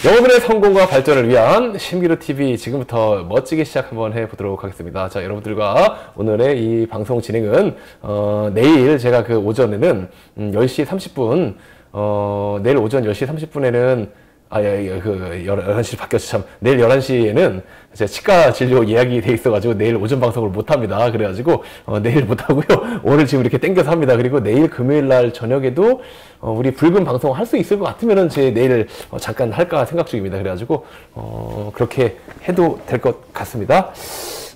여러분의 성공과 발전을 위한 신기루 TV 지금부터 멋지게 시작 한번 해보도록 하겠습니다. 자, 여러분들과 오늘의 이 방송 진행은 내일 제가 그 오전에는 10시 30분 내일 오전 10시 30분에는 그 11시 바뀌었죠. 참. 내일 11시에는 제가 치과 진료 예약이 돼 있어가지고 내일 오전 방송을 못 합니다. 그래가지고 내일 못 하고요. 오늘 지금 이렇게 땡겨서 합니다. 그리고 내일 금요일 날 저녁에도 우리 붉은 방송 할 수 있을 것 같으면은 제 내일 잠깐 할까 생각 중입니다. 그래가지고 그렇게 해도 될 것 같습니다.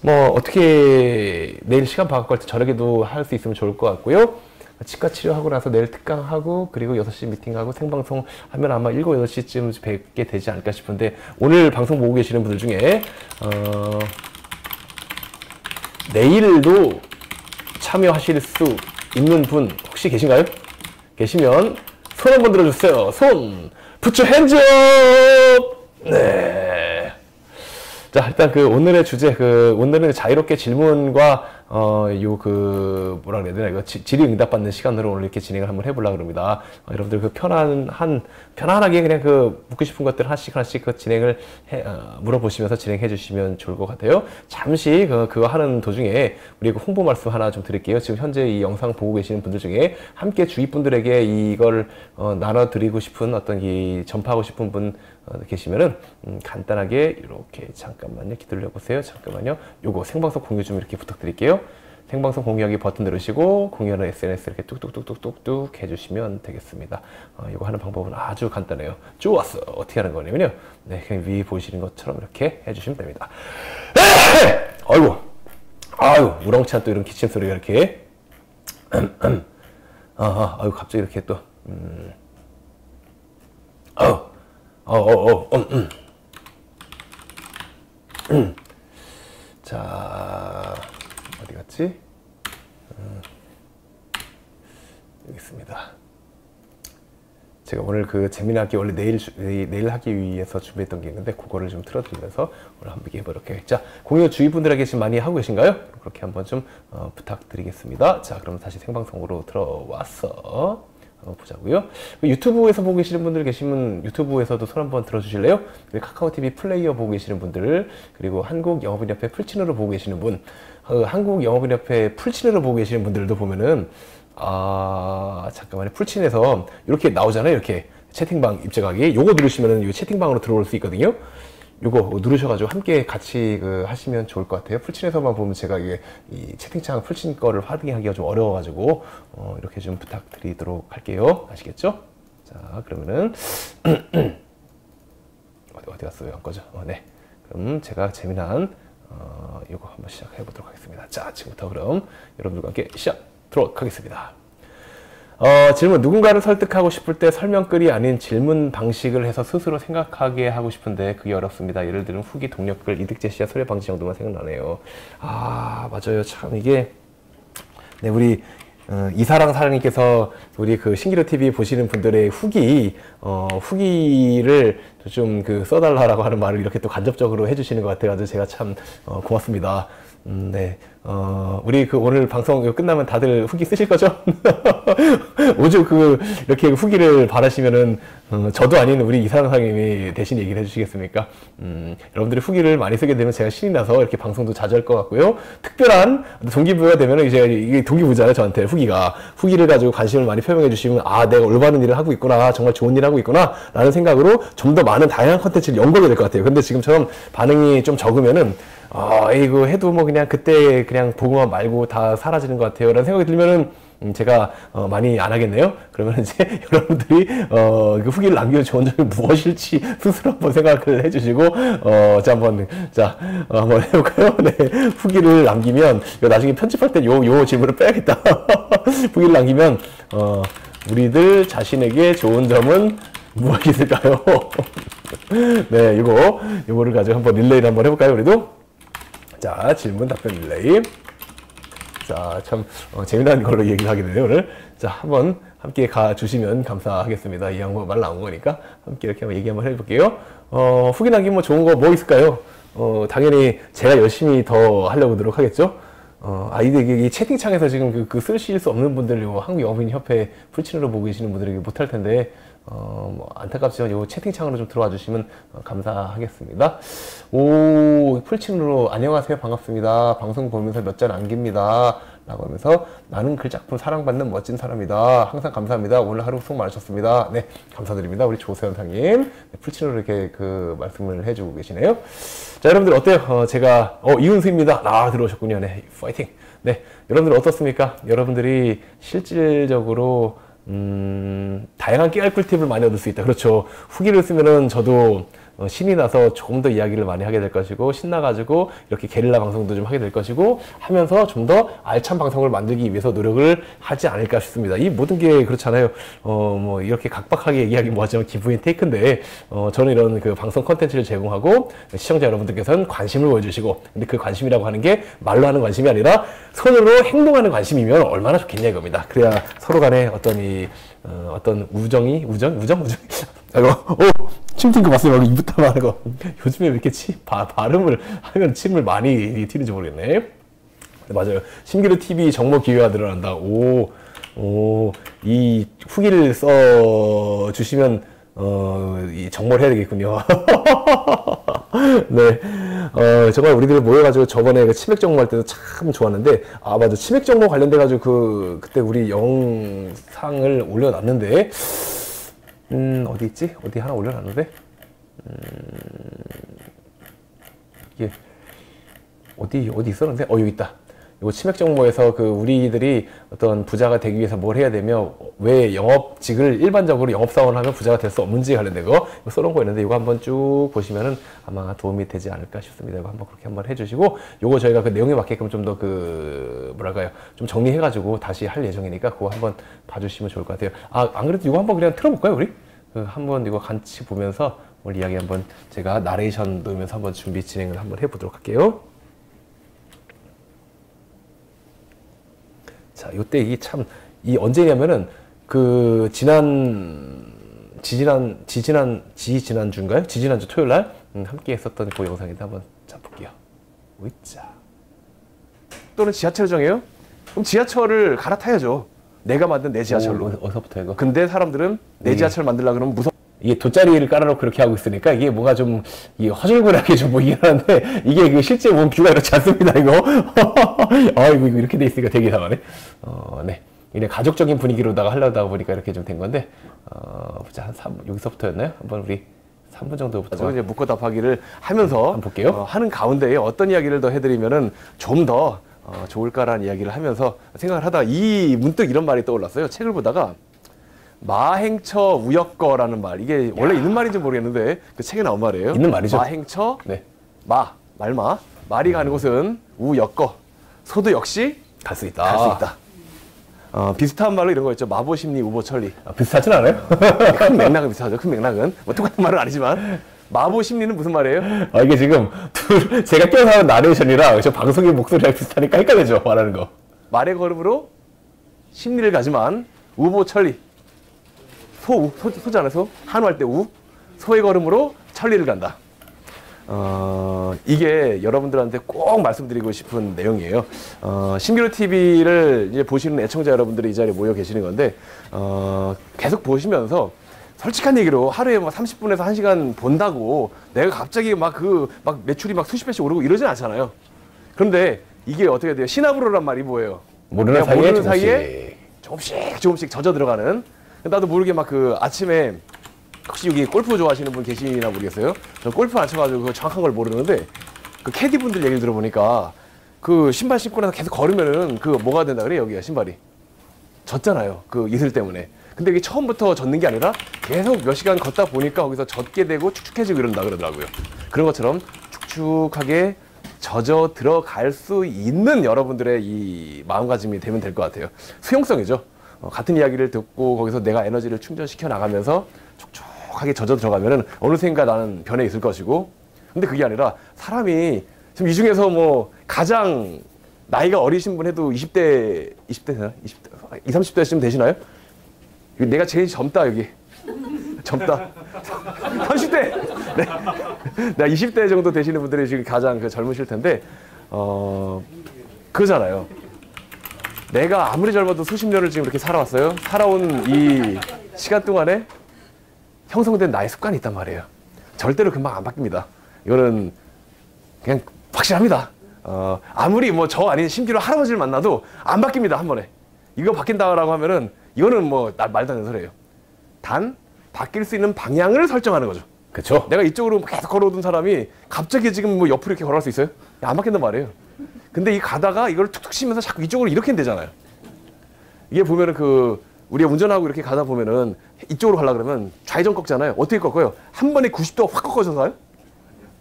뭐 어떻게 내일 시간 바꿔 때 저녁에도 할 수 있으면 좋을 것 같고요. 치과 치료하고 나서 내일 특강하고 그리고 6시 미팅하고 생방송 하면 아마 7, 8시쯤 뵙게 되지 않을까 싶은데 오늘 방송 보고 계시는 분들 중에 내일도 참여하실 수 있는 분 혹시 계신가요? 계시면 손 한번 들어주세요. 손! Put your hands up! 네. 자, 일단 그 오늘의 주제, 오늘은 자유롭게 질문과 뭐라 그래야 되나, 이거 질의응답 받는 시간으로 오늘 이렇게 진행을 한번 해보려고 합니다. 여러분들 편안하게 그냥 묻고 싶은 것들 하나씩 진행을 물어보시면서 진행해 주시면 좋을 것 같아요. 잠시 그거 하는 도중에 우리 홍보 말씀 하나 좀 드릴게요. 지금 현재 이 영상 보고 계시는 분들 중에 함께 주위 분들에게 이걸 나눠드리고 싶은 전파하고 싶은 분 계시면은 간단하게 이렇게 잠깐만요. 기다려 보세요. 잠깐만요. 요거 생방송 공유 좀 이렇게 부탁드릴게요. 생방송 공유하기 버튼 누르시고 공유하는 SNS 이렇게 뚝뚝뚝뚝뚝 해주시면 되겠습니다. 이거 하는 방법은 아주 간단해요. 좋았어. 어떻게 하는 거냐면요. 네, 그냥 위에 보이시는 것처럼 이렇게 해주시면 됩니다. 아이고, 우렁찬 또 이런 기침 소리가 이렇게. 아이고, 갑자기 이렇게 또. 자, 어디 갔지? 여기 있습니다. 제가 오늘 재미나게 원래 내일 하기 위해서 준비했던 게 있는데 그거를 좀 틀어드리면서 오늘 한번 해보도록 하겠습니다. 자, 공유 주위 분들에게 지금 많이 하고 계신가요? 그렇게 한번 좀 부탁드리겠습니다. 자, 그럼 다시 생방송으로 들어와서 한번 보자고요. 유튜브에서 보고 계시는 분들 계시면 유튜브에서도 손 한번 들어주실래요? 카카오TV 플레이어 보고 계시는 분들, 그리고 한국영업인협회 풀친으로 보고 계시는 분, 한국영업인협회 풀친으로 보고 계시는 분들도 보면은 잠깐만요. 풀친에서 이렇게 나오잖아요. 이렇게 채팅방 입장하기. 요거 누르시면은 이 채팅방으로 들어올 수 있거든요. 요거 누르셔가지고 함께 같이 하시면 좋을 것 같아요. 풀친에서만 보면 제가 이 채팅창 풀친 거를 확인하기가 좀 어려워가지고 이렇게 좀 부탁드리도록 할게요. 아시겠죠? 자, 그러면은 어디 갔어요? 안 꺼져? 네. 그럼 제가 재미난 요거 한번 시작해 보도록 하겠습니다. 자, 지금부터 그럼 여러분들과 함께 시작하도록 하겠습니다. 질문. 누군가를 설득하고 싶을 때 설명글이 아닌 질문 방식을 해서 스스로 생각하게 하고 싶은데 그게 어렵습니다. 예를 들면 후기, 동력글, 이득 제시와 소외 방지 정도만 생각나네요. 맞아요. 참 이게 네, 우리 이사랑 사랑님께서 우리 신기루 TV 보시는 분들의 후기를 좀 써달라고 하는 말을 이렇게 또 간접적으로 해주시는 것 같아가지고 제가 참 고맙습니다. 네. 우리 오늘 방송 끝나면 다들 후기 쓰실 거죠? 오죽 이렇게 후기를 바라시면은, 저도 아닌 우리 이사랑 사장님이 대신 얘기를 해주시겠습니까? 여러분들이 후기를 많이 쓰게 되면 제가 신이 나서 이렇게 방송도 자주 할 것 같고요. 특별한 동기부여가 되면은 이게 동기부여잖아요, 저한테 후기를 가지고 관심을 많이 표명해 주시면, 내가 올바른 일을 하고 있구나, 정말 좋은 일을 하고 있구나, 라는 생각으로 좀 더 많은 다양한 컨텐츠를 연구하게 될 것 같아요. 근데 지금처럼 반응이 좀 적으면은, 이거 해도 그냥 그때 그냥 보고만 말고 다 사라지는 것 같아요. 라는 생각이 들면은, 제가, 많이 안 하겠네요? 그러면 이제 여러분들이, 후기를 남기면 좋은 점이 무엇일지 스스로 한번 생각을 해주시고, 한번 해볼까요? 네. 후기를 남기면, 나중에 편집할 때 요 질문을 빼야겠다. 후기를 남기면, 우리들 자신에게 좋은 점은 무엇이 있을까요? 네, 요거를 가지고 한번 릴레이를 한번 해볼까요, 우리도? 자, 질문 답변 릴레이. 자, 참 재미난 걸로 얘기를 하게 되네요, 오늘. 자, 한번 함께 가주시면 감사하겠습니다. 이 양반 말 나온 거니까 함께 이렇게 한번 얘기 한번 해볼게요. 후기 남기면 좋은 거 뭐 있을까요? 당연히 제가 열심히 더 하려고 노력하겠죠? 이게 채팅창에서 지금 쓰실 수 없는 분들, 한국영업인협회 풀친으로 보고 계시는 분들에게 못할 텐데, 뭐 안타깝지만 요 채팅창으로 좀 들어와 주시면 감사하겠습니다. 오, 풀친으로 안녕하세요. 반갑습니다. 방송 보면서 몇 자 남깁니다. 라고 하면서 나는 글 작품 사랑받는 멋진 사람이다. 항상 감사합니다. 오늘 하루 수고 많으셨습니다. 네, 감사드립니다. 우리 조세현 상님. 네, 풀친으로 이렇게 말씀을 해주고 계시네요. 자, 여러분들 어때요? 제가, 이은수입니다. 들어오셨군요. 네, 파이팅. 네, 여러분들 어떻습니까? 여러분들이 실질적으로 다양한 깨알 꿀팁을 많이 얻을 수 있다. 그렇죠. 후기를 쓰면은 저도 신이 나서 조금 더 이야기를 많이 하게 될 것이고, 신나가지고 이렇게 게릴라 방송도 좀 하게 될 것이고 하면서 좀 더 알찬 방송을 만들기 위해서 노력을 하지 않을까 싶습니다. 이 모든 게 그렇잖아요. 뭐 이렇게 각박하게 얘기하기 뭐하지만 기분이 테이크인데, 저는 이런 방송 컨텐츠를 제공하고 시청자 여러분들께서는 관심을 보여주시고, 근데 그 관심이라고 하는 게 말로 하는 관심이 아니라 손으로 행동하는 관심이면 얼마나 좋겠냐 이겁니다. 그래야 서로 간에 어떤 우정? 아이고, 침 튄 거 봤어요. 방금 입부터 말하는 거. 요즘에 왜 이렇게 발음을 하면 침을 많이 튀는지 모르겠네. 네, 맞아요. 신기루 TV 정모 기회가 늘어난다. 이 후기를 써 주시면, 이 정모를 해야 되겠군요. 네. 정말 우리들 모여가지고 저번에 치맥 정모할 때도 참 좋았는데, 맞아. 치맥 정모 관련돼가지고 그때 우리 영상을 올려놨는데, 어디 있지? 어디 하나 올려놨는데? 이게, 어디 있었는데? 여기 있다. 이거 치맥 정모에서 우리들이 어떤 부자가 되기 위해서 뭘 해야 되며, 왜 영업직을 일반적으로 영업사원을 하면 부자가 될 수 없는지 관련된 거, 이거 써놓은 거 있는데, 이거 한번 쭉 보시면은 아마 도움이 되지 않을까 싶습니다. 이거 한번 그렇게 한번 해주시고, 요거 저희가 내용에 맞게끔 좀 더 뭐랄까요, 좀 정리해가지고 다시 할 예정이니까 그거 한번 봐주시면 좋을 것 같아요. 안 그래도 이거 한번 그냥 틀어볼까요, 우리? 한번 이거 같이 보면서 오늘 이야기 한번 제가 나레이션 넣으면서 한번 준비 진행을 한번 해보도록 할게요. 자, 요때 이게 참, 언제냐면은, 지지난주 토요일 날, 함께 했었던 그 영상인데 한번 볼게요. 으이짜. 또는 지하철 정해요? 그럼 지하철을 갈아타야죠. 내가 만든 내 지하철로. 어디서부터 이거? 근데 사람들은 내 지하철 만들려고 그러면 이게 돗자리를 깔아놓고 그렇게 하고 있으니까 이게 뭔가 좀 허술구하게 좀 보이긴 하는데, 이게 실제 몸 뷰가 이렇지 않습니다, 이거. 이거 이렇게 돼 있으니까 되게 이상하네. 네. 그냥 가족적인 분위기로다가 하려다 보니까 이렇게 좀 된 건데, 한 3, 여기서부터였나요? 한번 우리 3분 정도부터 이제 묶어 답하기를 하면서 한번 볼게요. 하는 가운데에 어떤 이야기를 더 해드리면은 좀 더 좋을까라는 이야기를 하면서 생각을 하다가 문득 이런 말이 떠올랐어요. 책을 보다가 마행처 우역거라는 말, 이게 원래 있는 말인지 모르겠는데 그 책에 나온 말이에요. 있는 말이죠. 마행처, 네. 말마, 말이 가는 곳은 우역거, 소도 역시 갈 수 있다. 비슷한 말로 이런 거 있죠. 마보심리, 우보천리. 비슷하진 않아요? 큰 맥락은 비슷하죠. 큰 맥락은. 뭐 똑같은 말은 아니지만. 마보심리는 무슨 말이에요? 이게 지금 제가 껴서 하는 나레이션이랑 저 방송의 목소리랑 비슷하니까 헷갈리죠, 말하는 거. 말의 걸음으로 심리를 가지만 우보천리. 소잖아요, 소. 한우할 때 우. 소의 걸음으로 천리를 간다. 이게 여러분들한테 꼭 말씀드리고 싶은 내용이에요. 신기루 TV를 이제 보시는 애청자 여러분들이 이 자리에 모여 계시는 건데, 계속 보시면서 솔직한 얘기로 하루에 30분에서 1시간 본다고 내가 갑자기 막 매출이 수십 배씩 오르고 이러진 않잖아요. 그런데 이게 어떻게 돼요? 시나브로란 말이 뭐예요? 모르는 사이에 조금씩 젖어 들어가는. 나도 모르게 아침에, 혹시 여기 골프 좋아하시는 분 계시나 모르겠어요? 저 골프 안 쳐가지고 정확한 걸 모르는데, 캐디분들 얘기를 들어보니까 신발 신고 나서 계속 걸으면은 뭐가 된다 그래요, 여기가 신발이. 젖잖아요. 이슬 때문에. 근데 이게 처음부터 젖는 게 아니라 계속 몇 시간 걷다 보니까 거기서 젖게 되고 축축해지고 이런다 그러더라고요. 그런 것처럼 축축하게 젖어 들어갈 수 있는 여러분들의 이 마음가짐이 되면 될 것 같아요. 수용성이죠. 같은 이야기를 듣고 거기서 내가 에너지를 충전시켜 나가면서 촉촉하게 젖어 들어가면은 어느샌가 나는 변해 있을 것이고, 근데 그게 아니라 사람이 지금 이 중에서 가장 나이가 어리신 분 해도 20대 되나? 20대, 20, 30대쯤 되시나요? 내가 제일 젊다, 여기. 젊다. 30대! 네. 내가 20대 정도 되시는 분들이 지금 가장 젊으실 텐데, 그거잖아요. 내가 아무리 젊어도 수십 년을 지금 이렇게 살아왔어요. 살아온 이 시간 동안에 형성된 나의 습관이 있단 말이에요. 절대로 금방 안 바뀝니다. 이거는 그냥 확실합니다. 아무리 뭐 저 아닌 심지어 할아버지를 만나도 안 바뀝니다. 한 번에. 이거 바뀐다라고 하면은 이거는 뭐 말도 안 되는 소리예요. 단 바뀔 수 있는 방향을 설정하는 거죠. 그쵸? 내가 이쪽으로 계속 걸어오던 사람이 갑자기 지금 뭐 옆으로 이렇게 걸어갈 수 있어요? 안 바뀐단 말이에요. 근데 이 가다가 이걸 툭툭 치면서 자꾸 이쪽으로 이렇게 되잖아요. 이게 보면은 우리가 운전하고 이렇게 가다 보면은 이쪽으로 가려고 그러면 좌회전 꺾잖아요. 어떻게 꺾어요? 한 번에 90도 확 꺾어서 가요?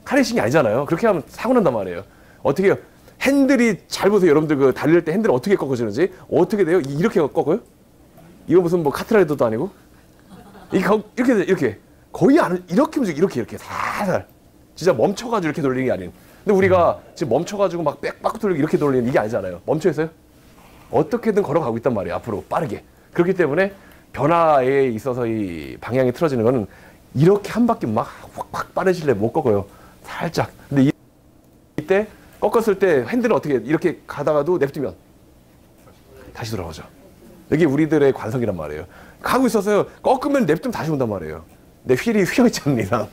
카레이싱이 아니잖아요. 그렇게 하면 사고 난단 말이에요. 어떻게 해요? 핸들이 잘 보세요. 여러분들 달릴 때 핸들 어떻게 꺾어지는지. 어떻게 돼요? 이렇게 꺾어요? 이거 무슨 뭐 카트라이더도 아니고? 이렇게. 거의 안, 이렇게 움직여. 이렇게. 살살. 진짜 멈춰가지고 이렇게 돌리는 게 아닌. 근데 우리가 지금 멈춰가지고 막 빽 돌리고 이렇게 돌리는 이게 아니잖아요. 멈춰있어요? 어떻게든 걸어가고 있단 말이에요. 앞으로 빠르게. 그렇기 때문에 변화에 있어서 이 방향이 틀어지는 거는 이렇게 한 바퀴 막 확 빠르실래 못 꺾어요. 살짝. 근데 이때 꺾었을 때 핸들은 어떻게 이렇게 가다가도 냅두면 다시 돌아오죠. 이게 우리들의 관성이란 말이에요. 가고 있었어요. 꺾으면 냅두면 다시 온단 말이에요. 내 휠이 휘어있지 않는 이상.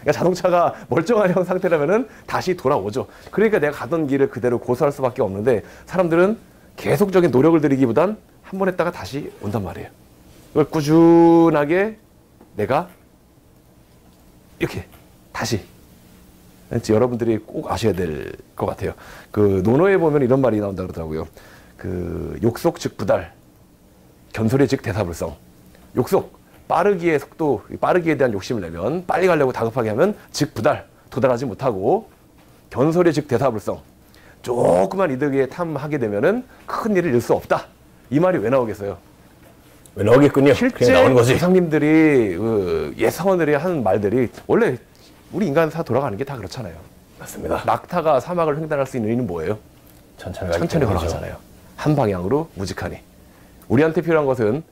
그러니까 자동차가 멀쩡한 형 상태라면은 다시 돌아오죠. 그러니까 내가 가던 길을 그대로 고수할 수밖에 없는데 사람들은 계속적인 노력을 들이기보단 한 번 했다가 다시 온단 말이에요. 이걸 꾸준하게 내가 이렇게 다시 여러분들이 꼭 아셔야 될 것 같아요. 논어에 보면 이런 말이 나온다 그러더라고요. 욕속 즉 부달, 견소리 즉 대사불성. 욕속, 빠르기의 속도, 빠르기에 대한 욕심을 내면 빨리 가려고 다급하게 하면 즉 부달, 도달하지 못하고 견소리 즉 대사불성. 조그만 이득에 탐하게 되면은 큰 일을 잃을 수 없다. 이 말이 왜 나오겠어요? 왜 나오겠군요. 실제 나오는 거지. 조상님들이 예사원들이 하는 말들이 원래 우리 인간사 돌아가는 게 다 그렇잖아요. 맞습니다. 낙타가 사막을 횡단할 수 있는 이유는 뭐예요? 천천히 걸어가잖아요. 한 방향으로 무직하니. 우리한테 필요한 것은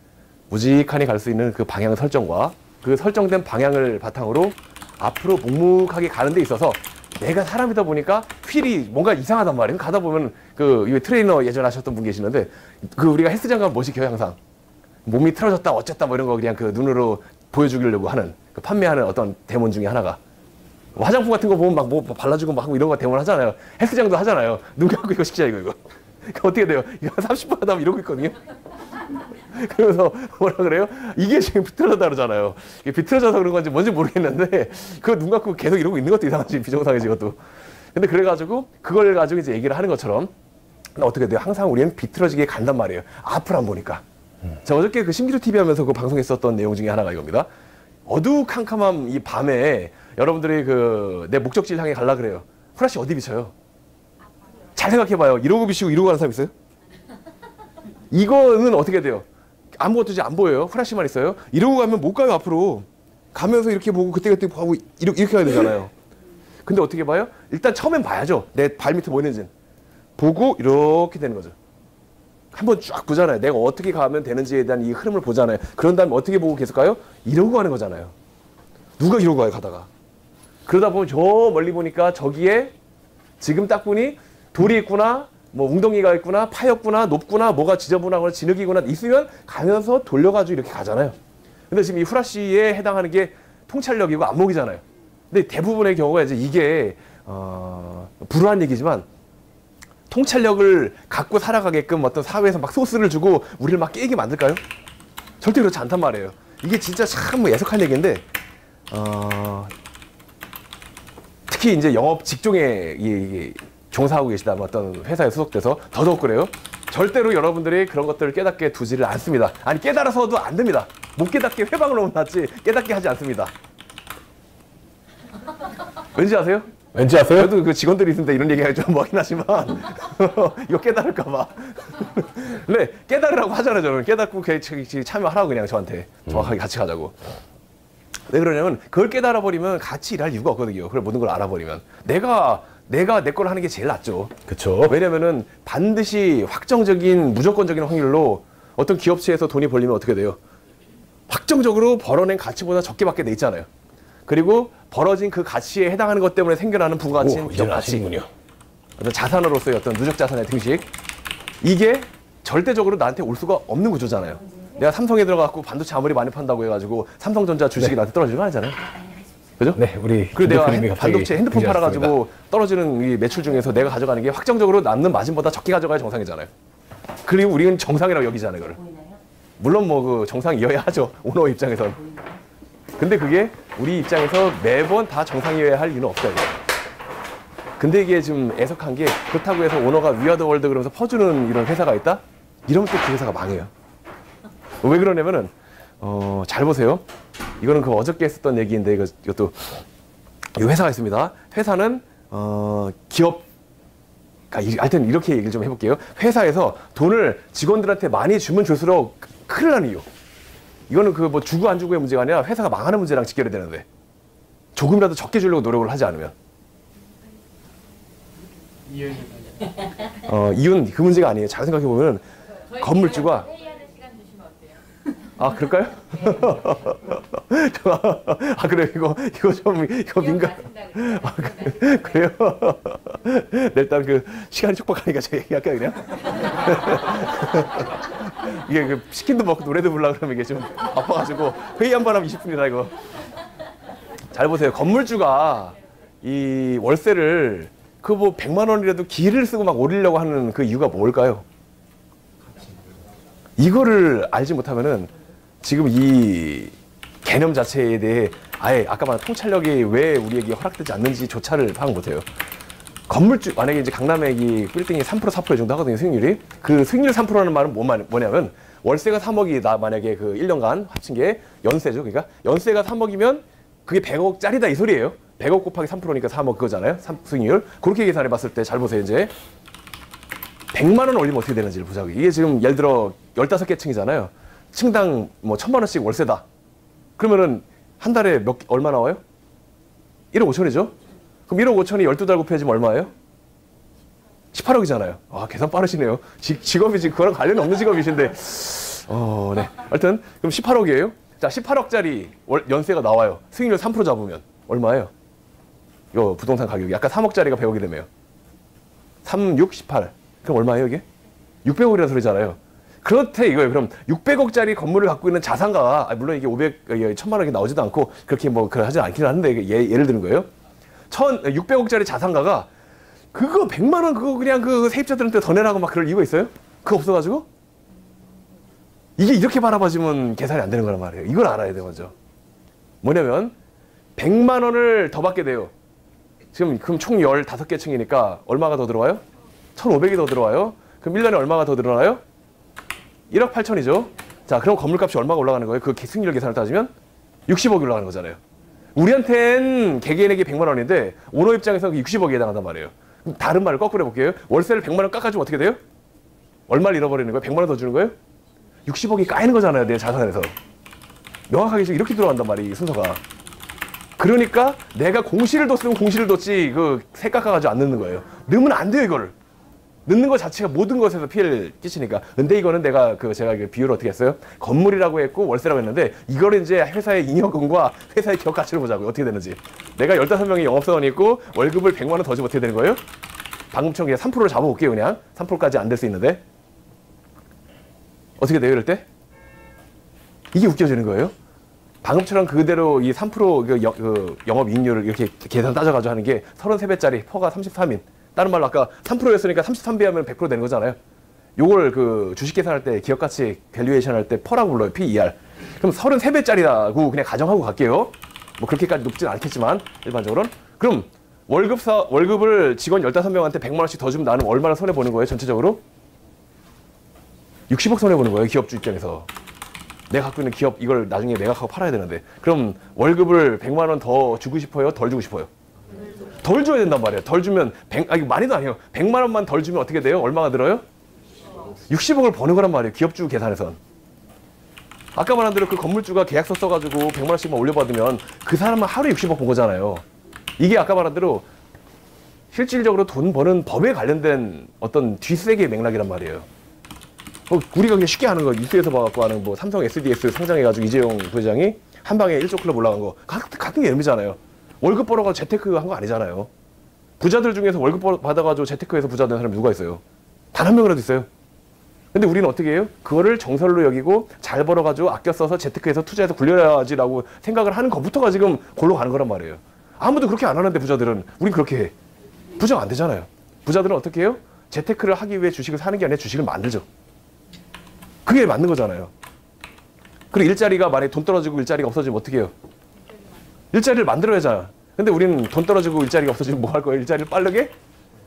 무직하니 갈 수 있는 그 방향 설정과 그 설정된 방향을 바탕으로 앞으로 묵묵하게 가는 데 있어서 내가 사람이다 보니까 휠이 뭔가 이상하단 말이에요. 가다 보면 이 트레이너 예전에 하셨던 분 계시는데 우리가 헬스장 가면 뭐 시켜요 항상? 몸이 틀어졌다 어쨌다 뭐 이런 거 그냥 눈으로 보여주려고 하는 판매하는 어떤 대문 중에 하나가 화장품 같은 거 보면 막 뭐 발라주고 막 하고 이런 거 대문 하잖아요. 헬스장도 하잖아요. 눈 감고 이거 시키자 이거. 어떻게 돼요? 이거 30분 하다 보면 이러고 있거든요. 그러면서 뭐라 그래요? 이게 지금 비틀어졌다 그러잖아요. 이게 비틀어져서 그런 건지 뭔지 모르겠는데 그거 눈 감고 계속 이러고 있는 것도 이상하지 비정상이지 이것도. 근데 그래가지고 그걸 가지고 이제 얘기를 하는 것처럼 어떻게 돼요? 항상 우리는 비틀어지게 간단 말이에요. 앞을 안 보니까. 제가 어저께 신기루 TV 하면서 방송했었던 내용 중에 하나가 이겁니다. 어두컴컴한 이 밤에 여러분들이 내 목적지를 향해 가려 그래요. 후라시 어디 비쳐요? 잘 생각해봐요. 이러고 비치고 이러고 가는 사람 있어요? 이거는 어떻게 돼요? 아무것도 이제 안 보여요. 후라시만 있어요. 이러고 가면 못 가요. 앞으로. 가면서 이렇게 보고 그때 보고 이렇게 가야 되잖아요. 근데 어떻게 봐요? 일단 처음엔 봐야죠. 내 발 밑에 뭐 있는지는. 보고 이렇게 되는 거죠. 한번 쫙 보잖아요. 내가 어떻게 가면 되는지에 대한 이 흐름을 보잖아요. 그런 다음에 어떻게 보고 계속 가요? 이러고 가는 거잖아요. 누가 이러고 가요, 가다가. 그러다 보면 저 멀리 보니까 저기에 지금 딱 보니 돌이 있구나, 뭐 웅덩이가 있구나, 파였구나, 높구나, 뭐가 지저분하거나 진흙이구나 있으면 가면서 돌려가지고 이렇게 가잖아요. 근데 지금 이 후라시에 해당하는 게 통찰력이고 안목이잖아요. 근데 대부분의 경우가 이제 이게 불우한 얘기지만 통찰력을 갖고 살아가게끔 어떤 사회에서 막 소스를 주고 우리를 막 깨게 만들까요? 절대 그렇지 않단 말이에요. 이게 진짜 참 애석한 얘기인데 특히 이제 영업 직종에 종사하고 계시다 어떤 회사에 소속돼서 더더욱 그래요. 절대로 여러분들이 그런 것들을 깨닫게 두지를 않습니다. 아니 깨달아서도 안 됩니다. 못 깨닫게 회방을 놓으면 낫지 깨닫게 하지 않습니다. 왠지 아세요? 왠지 아세요? 저도 직원들이 있는데 이런 얘기가 좀 뭐긴 하지만 이거 깨달을까 봐. 네, 깨달으라고 하잖아요. 저는 깨닫고 참여하라고 그냥 저한테 정확하게 같이 가자고. 왜 그러냐면 그걸 깨달아버리면 같이 일할 이유가 없거든요. 그걸 모든 걸 알아버리면 내가 내 걸 하는 게 제일 낫죠. 그렇죠. 왜냐면은 반드시 확정적인 무조건적인 확률로 어떤 기업체에서 돈이 벌리면 어떻게 돼요? 확정적으로 벌어낸 가치보다 적게밖에 돼 있잖아요. 그리고 벌어진 그 가치에 해당하는 것 때문에 생겨나는 부가가치는 기업 가치. 어떤 자산으로서의 어떤 누적 자산의 등식, 이게 절대적으로 나한테 올 수가 없는 구조잖아요. 내가 삼성에 들어가고 반도체 아무리 많이 판다고 해가지고 삼성전자 주식이 나한테 떨어지는 거 아니잖아요. 그죠? 네, 우리 그리고 내가 대표님이 갑자기 반도체 핸드폰 등장하셨습니다. 팔아가지고 떨어지는 이 매출 중에서 내가 가져가는 게 확정적으로 남는 마진보다 적게 가져가야 정상이잖아요. 그리고 우리는 정상이라고 여기잖아요, 그걸. 물론 뭐 그 정상이어야 하죠, 오너 입장에선. 근데 그게 우리 입장에서 매번 다 정상이어야 할 이유는 없어요. 근데 이게 좀 애석한 게, 그렇다고 해서 오너가 위아더 월드 그러면서 퍼주는 이런 회사가 있다? 이러면 또 그 회사가 망해요. 왜 그러냐면은 잘 보세요. 이거는 그 어저께 했었던 얘기인데, 이것도 이 회사가 있습니다. 회사는 기업, 하여튼 이렇게 얘기를 좀 해볼게요. 회사에서 돈을 직원들한테 많이 주면 줄수록 큰일 나는 이유. 이거는 그 뭐 주고 안 주고의 문제가 아니라 회사가 망하는 문제랑 직결이 되는데, 조금이라도 적게 주려고 노력을 하지 않으면. 이유는 그 문제가 아니에요. 잘 생각해 보면 건물주가 아, 그럴까요? 아, 그래요? 이거 좀, 이거 민감. 아, 그래요? 네, 일단 그, 시간이 촉박하니까 제가 얘기할까요, 그냥? 이게 그, 치킨도 먹고 노래도 부르려고 그러면 이게 좀 바빠가지고, 회의 한 번 하면 20분이다, 이거. 잘 보세요. 건물주가 이 월세를 그 뭐 100만 원이라도 기를 쓰고 막 올리려고 하는 그 이유가 뭘까요? 이거를 알지 못하면은 지금 이 개념 자체에 대해 아예 아까 말한 통찰력이 왜 우리에게 허락되지 않는지조차를 파악 못해요. 건물주, 만약에 이제 강남에 이 빌딩이 3% 4% 정도 하거든요, 수익률이. 그 수익률 3%라는 말은 뭐냐면 월세가 3억이 나 만약에 그 1년간 합친 게 연세죠. 그러니까 연세가 3억이면 그게 100억짜리다 이 소리예요. 100억 곱하기 3%니까 3억 그거잖아요. 수익률. 그렇게 계산해 봤을 때 잘 보세요, 이제. 100만 원 올리면 어떻게 되는지를 보자고. 이게 지금 예를 들어 15개 층이잖아요. 층당 뭐 1000만 원씩 월세다. 그러면은 한 달에 얼마 나와요? 1억 5천이죠? 그럼 1억 5천이 12달 곱해지면 얼마예요? 18억이잖아요. 아, 계산 빠르시네요. 직업이 지금 그거랑 관련이 없는 직업이신데. 네. 하여튼, 그럼 18억이에요. 자, 18억짜리 연세가 나와요. 수익률 3% 잡으면 얼마예요? 요 부동산 가격이. 아까 3억짜리가 100억이 되면. 3, 6, 18. 그럼 얼마예요, 이게? 600억이라는 소리잖아요. 그렇대, 이거예요. 그럼 600억짜리 건물을 갖고 있는 자산가가, 물론 이게 1000만 원이 나오지도 않고, 그렇게 뭐, 하지 않기는 하는데, 예를 드는 거예요. 600억짜리 자산가가, 그거 100만 원, 그거 그냥 그 세입자들한테 더 내라고 막 그럴 이유가 있어요? 그거 없어가지고? 이게 이렇게 바라봐주면 계산이 안 되는 거란 말이에요. 이걸 알아야 돼요, 먼저. 뭐냐면, 100만 원을 더 받게 돼요. 지금, 그럼 총 15개 층이니까, 얼마가 더 들어와요? 1,500이 더 들어와요. 그럼 1년에 얼마가 더 늘어나요? 1억 8천이죠. 자, 그럼 건물값이 얼마가 올라가는 거예요? 그 수익률 계산을 따지면 60억이 올라가는 거잖아요. 우리한텐 개개인에게 100만 원인데 오너 입장에서는 60억에 해당한단 말이에요. 그럼 다른 말을 거꾸로 해볼게요. 월세를 100만 원 깎아주면 어떻게 돼요? 얼마를 잃어버리는 거예요? 100만 원 더 주는 거예요? 60억이 까이는 거잖아요, 내 자산에서. 명확하게 지금 이렇게 들어간단 말이에요, 이 순서가. 그러니까 내가 공시를 뒀으면 공시를 뒀지 그 세 깎아가지고 안 넣는 거예요. 넣으면 안 돼요, 이거를. 넣는 것 자체가 모든 것에서 피해를 끼치니까. 근데 이거는 제가 비유를 어떻게 했어요? 건물이라고 했고 월세라고 했는데 이거를 이제 회사의 잉여금과 회사의 기업 가치를 보자고요. 어떻게 되는지. 내가 15명이 영업사원이 있고 월급을 100만 원 더 주면 어떻게 되는 거예요? 방금처럼 그냥 3%를 잡아볼게요, 그냥. 3%까지 안 될 수 있는데. 어떻게 돼요, 이럴 때? 이게 웃겨지는 거예요. 방금처럼 그대로 이 3% 영업이익률을 이렇게 계산 따져가지고 하는 게 33배짜리 퍼가 33인. 다른 말로 아까 3%였으니까 33배 하면 100% 되는 거잖아요. 요걸 그 주식 계산할 때 기업 가치 밸류에이션 할 때 퍼라고 불러요. PER. 그럼 33배짜리라고 그냥 가정하고 갈게요. 뭐 그렇게까지 높진 않겠지만 일반적으로는. 그럼 월급을 직원 15명한테 100만 원씩 더 주면 나는 얼마나 손해 보는 거예요, 전체적으로? 60억 손해 보는 거예요, 기업주 입장에서. 내가 갖고 있는 기업 이걸 나중에 매각하고 팔아야 되는데. 그럼 월급을 100만 원 더 주고 싶어요, 덜 주고 싶어요? 덜 줘야 된단 말이에요. 덜 주면 이거 많이도 아니에요. 100만 원만 덜 주면 어떻게 돼요? 얼마가 들어요? 60억을 버는 거란 말이에요. 기업주 계산에선. 아까 말한 대로 그 건물주가 계약서 써가지고 100만 원씩만 올려받으면 그 사람은 하루에 60억 번 거잖아요. 이게 아까 말한 대로 실질적으로 돈 버는 법에 관련된 어떤 뒷세계의 맥락이란 말이에요. 우리가 그냥 쉽게 하는 거 뉴스에서 봐갖고 하는 뭐 삼성 SDS 상장해가지고 이재용 부회장이 한 방에 1조 클럽 올라간 거 같은 개념이잖아요. 월급 벌어가 재테크 한 거 아니잖아요. 부자들 중에서 월급 받아가지고 재테크해서 부자 된 사람이 누가 있어요? 단 한 명이라도 있어요. 근데 우리는 어떻게 해요? 그거를 정설로 여기고 잘 벌어가지고 아껴 써서 재테크해서 투자해서 굴려야지라고 생각을 하는 것부터가 지금 골로 가는 거란 말이에요. 아무도 그렇게 안 하는데 부자들은. 우린 그렇게 해. 부자가 안 되잖아요. 부자들은 어떻게 해요? 재테크를 하기 위해 주식을 사는 게 아니라 주식을 만들죠. 그게 맞는 거잖아요. 그리고 일자리가 만약에 돈 떨어지고 일자리가 없어지면 어떻게 해요? 일자리를 만들어야잖아. 근데 우리는 돈 떨어지고 일자리가 없어지면 뭐 할 거예요? 일자리를 빠르게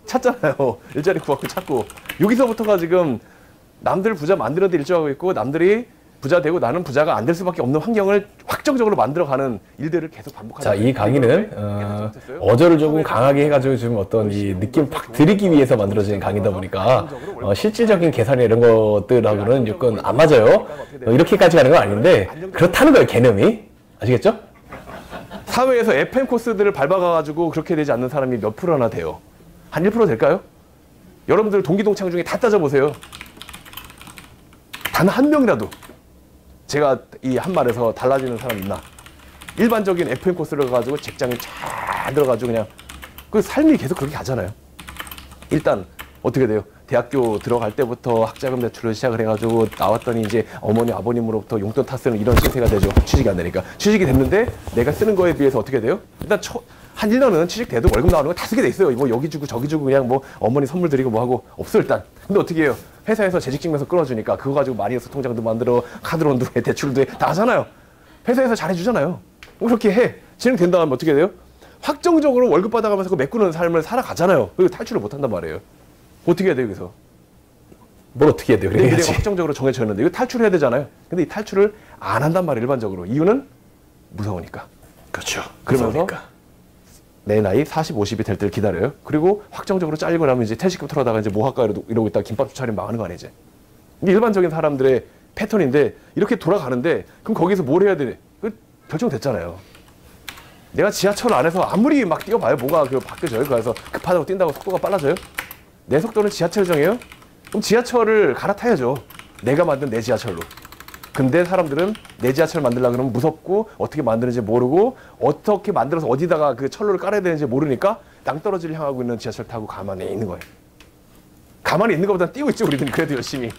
찾잖아요. 일자리 구하고 찾고. 여기서부터가 지금 남들 부자 만드는 데 일조하고 있고 남들이 부자 되고 나는 부자가 안 될 수밖에 없는 환경을 확정적으로 만들어가는 일들을 계속 반복하는 자, 이 강의는 어조를 조금 강하게 해가지고 지금 어떤 이 느낌 팍 드리기 위해서 만들어진 강의다 보니까 실질적인 계산이나 이런 것들하고는 조금 안 맞아요. 이렇게까지 가는 건 아닌데 그렇다는 거예요, 개념이. 아시겠죠? 사회에서 FM 코스들을 밟아가지고 그렇게 되지 않는 사람이 몇 프로나 돼요? 한 1% 될까요? 여러분들 동기동창 중에 다 따져보세요. 단 한 명이라도 제가 이 한 말에서 달라지는 사람 있나? 일반적인 FM 코스를 가지고 직장에 잘 들어가지고 그냥 그 삶이 계속 그렇게 가잖아요. 일단 어떻게 돼요? 대학교 들어갈 때부터 학자금 대출을 시작을 해가지고 나왔더니 이제 어머니 아버님으로부터 용돈 타쓰는 이런 시세가 되죠. 취직이 안 되니까. 취직이 됐는데 내가 쓰는 거에 비해서 어떻게 돼요? 일단 한 1년은 취직돼도 월급 나오는 거 다 쓰게 돼 있어요. 뭐 여기 주고 저기 주고 그냥 뭐 어머니 선물 드리고 뭐 하고 없어 일단. 근데 어떻게 해요? 회사에서 재직증명서 끊어주니까 그거 가지고 마이너스 통장도 만들어 카드론도 해 대출도 해 다 하잖아요. 회사에서 잘해주잖아요. 그렇게 해. 진행된 다음에 어떻게 돼요? 확정적으로 월급 받아가면서 그 메꾸는 삶을 살아가잖아요. 그리고 탈출을 못한단 말이에요. 어떻게 해야 돼요 여기서? 뭘 어떻게 해야 돼요? 내 미래가 확정적으로 정해져 있는데 이거 탈출해야 되잖아요. 근데 이 탈출을 안 한단 말이에요 일반적으로. 이유는 무서우니까. 그렇죠. 그러면서 그러니까. 내 나이 40, 50이 될 때를 기다려요. 그리고 확정적으로 잘리고 나면 이제 퇴직금 털어다가 이제 뭐 할까 이러고 있다가 김밥 차리면 망하는 거 아니지. 이게 일반적인 사람들의 패턴인데 이렇게 돌아가는데 그럼 거기서 뭘 해야 돼? 그 결정됐잖아요. 내가 지하철 안에서 아무리 막 뛰어봐요. 뭐가 그 바뀌어져요. 그래서 급하다고 뛴다고 속도가 빨라져요? 내 속도는 지하철 정해요? 그럼 지하철을 갈아타야죠. 내가 만든 내 지하철로. 근데 사람들은 내 지하철 만들려고 그러면 무섭고 어떻게 만드는지 모르고 어떻게 만들어서 어디다가 그 철로를 깔아야 되는지 모르니까 낭떠러지를 향하고 있는 지하철 타고 가만히 있는 거예요. 가만히 있는 것보다 뛰고 있죠. 우리는 그래도 열심히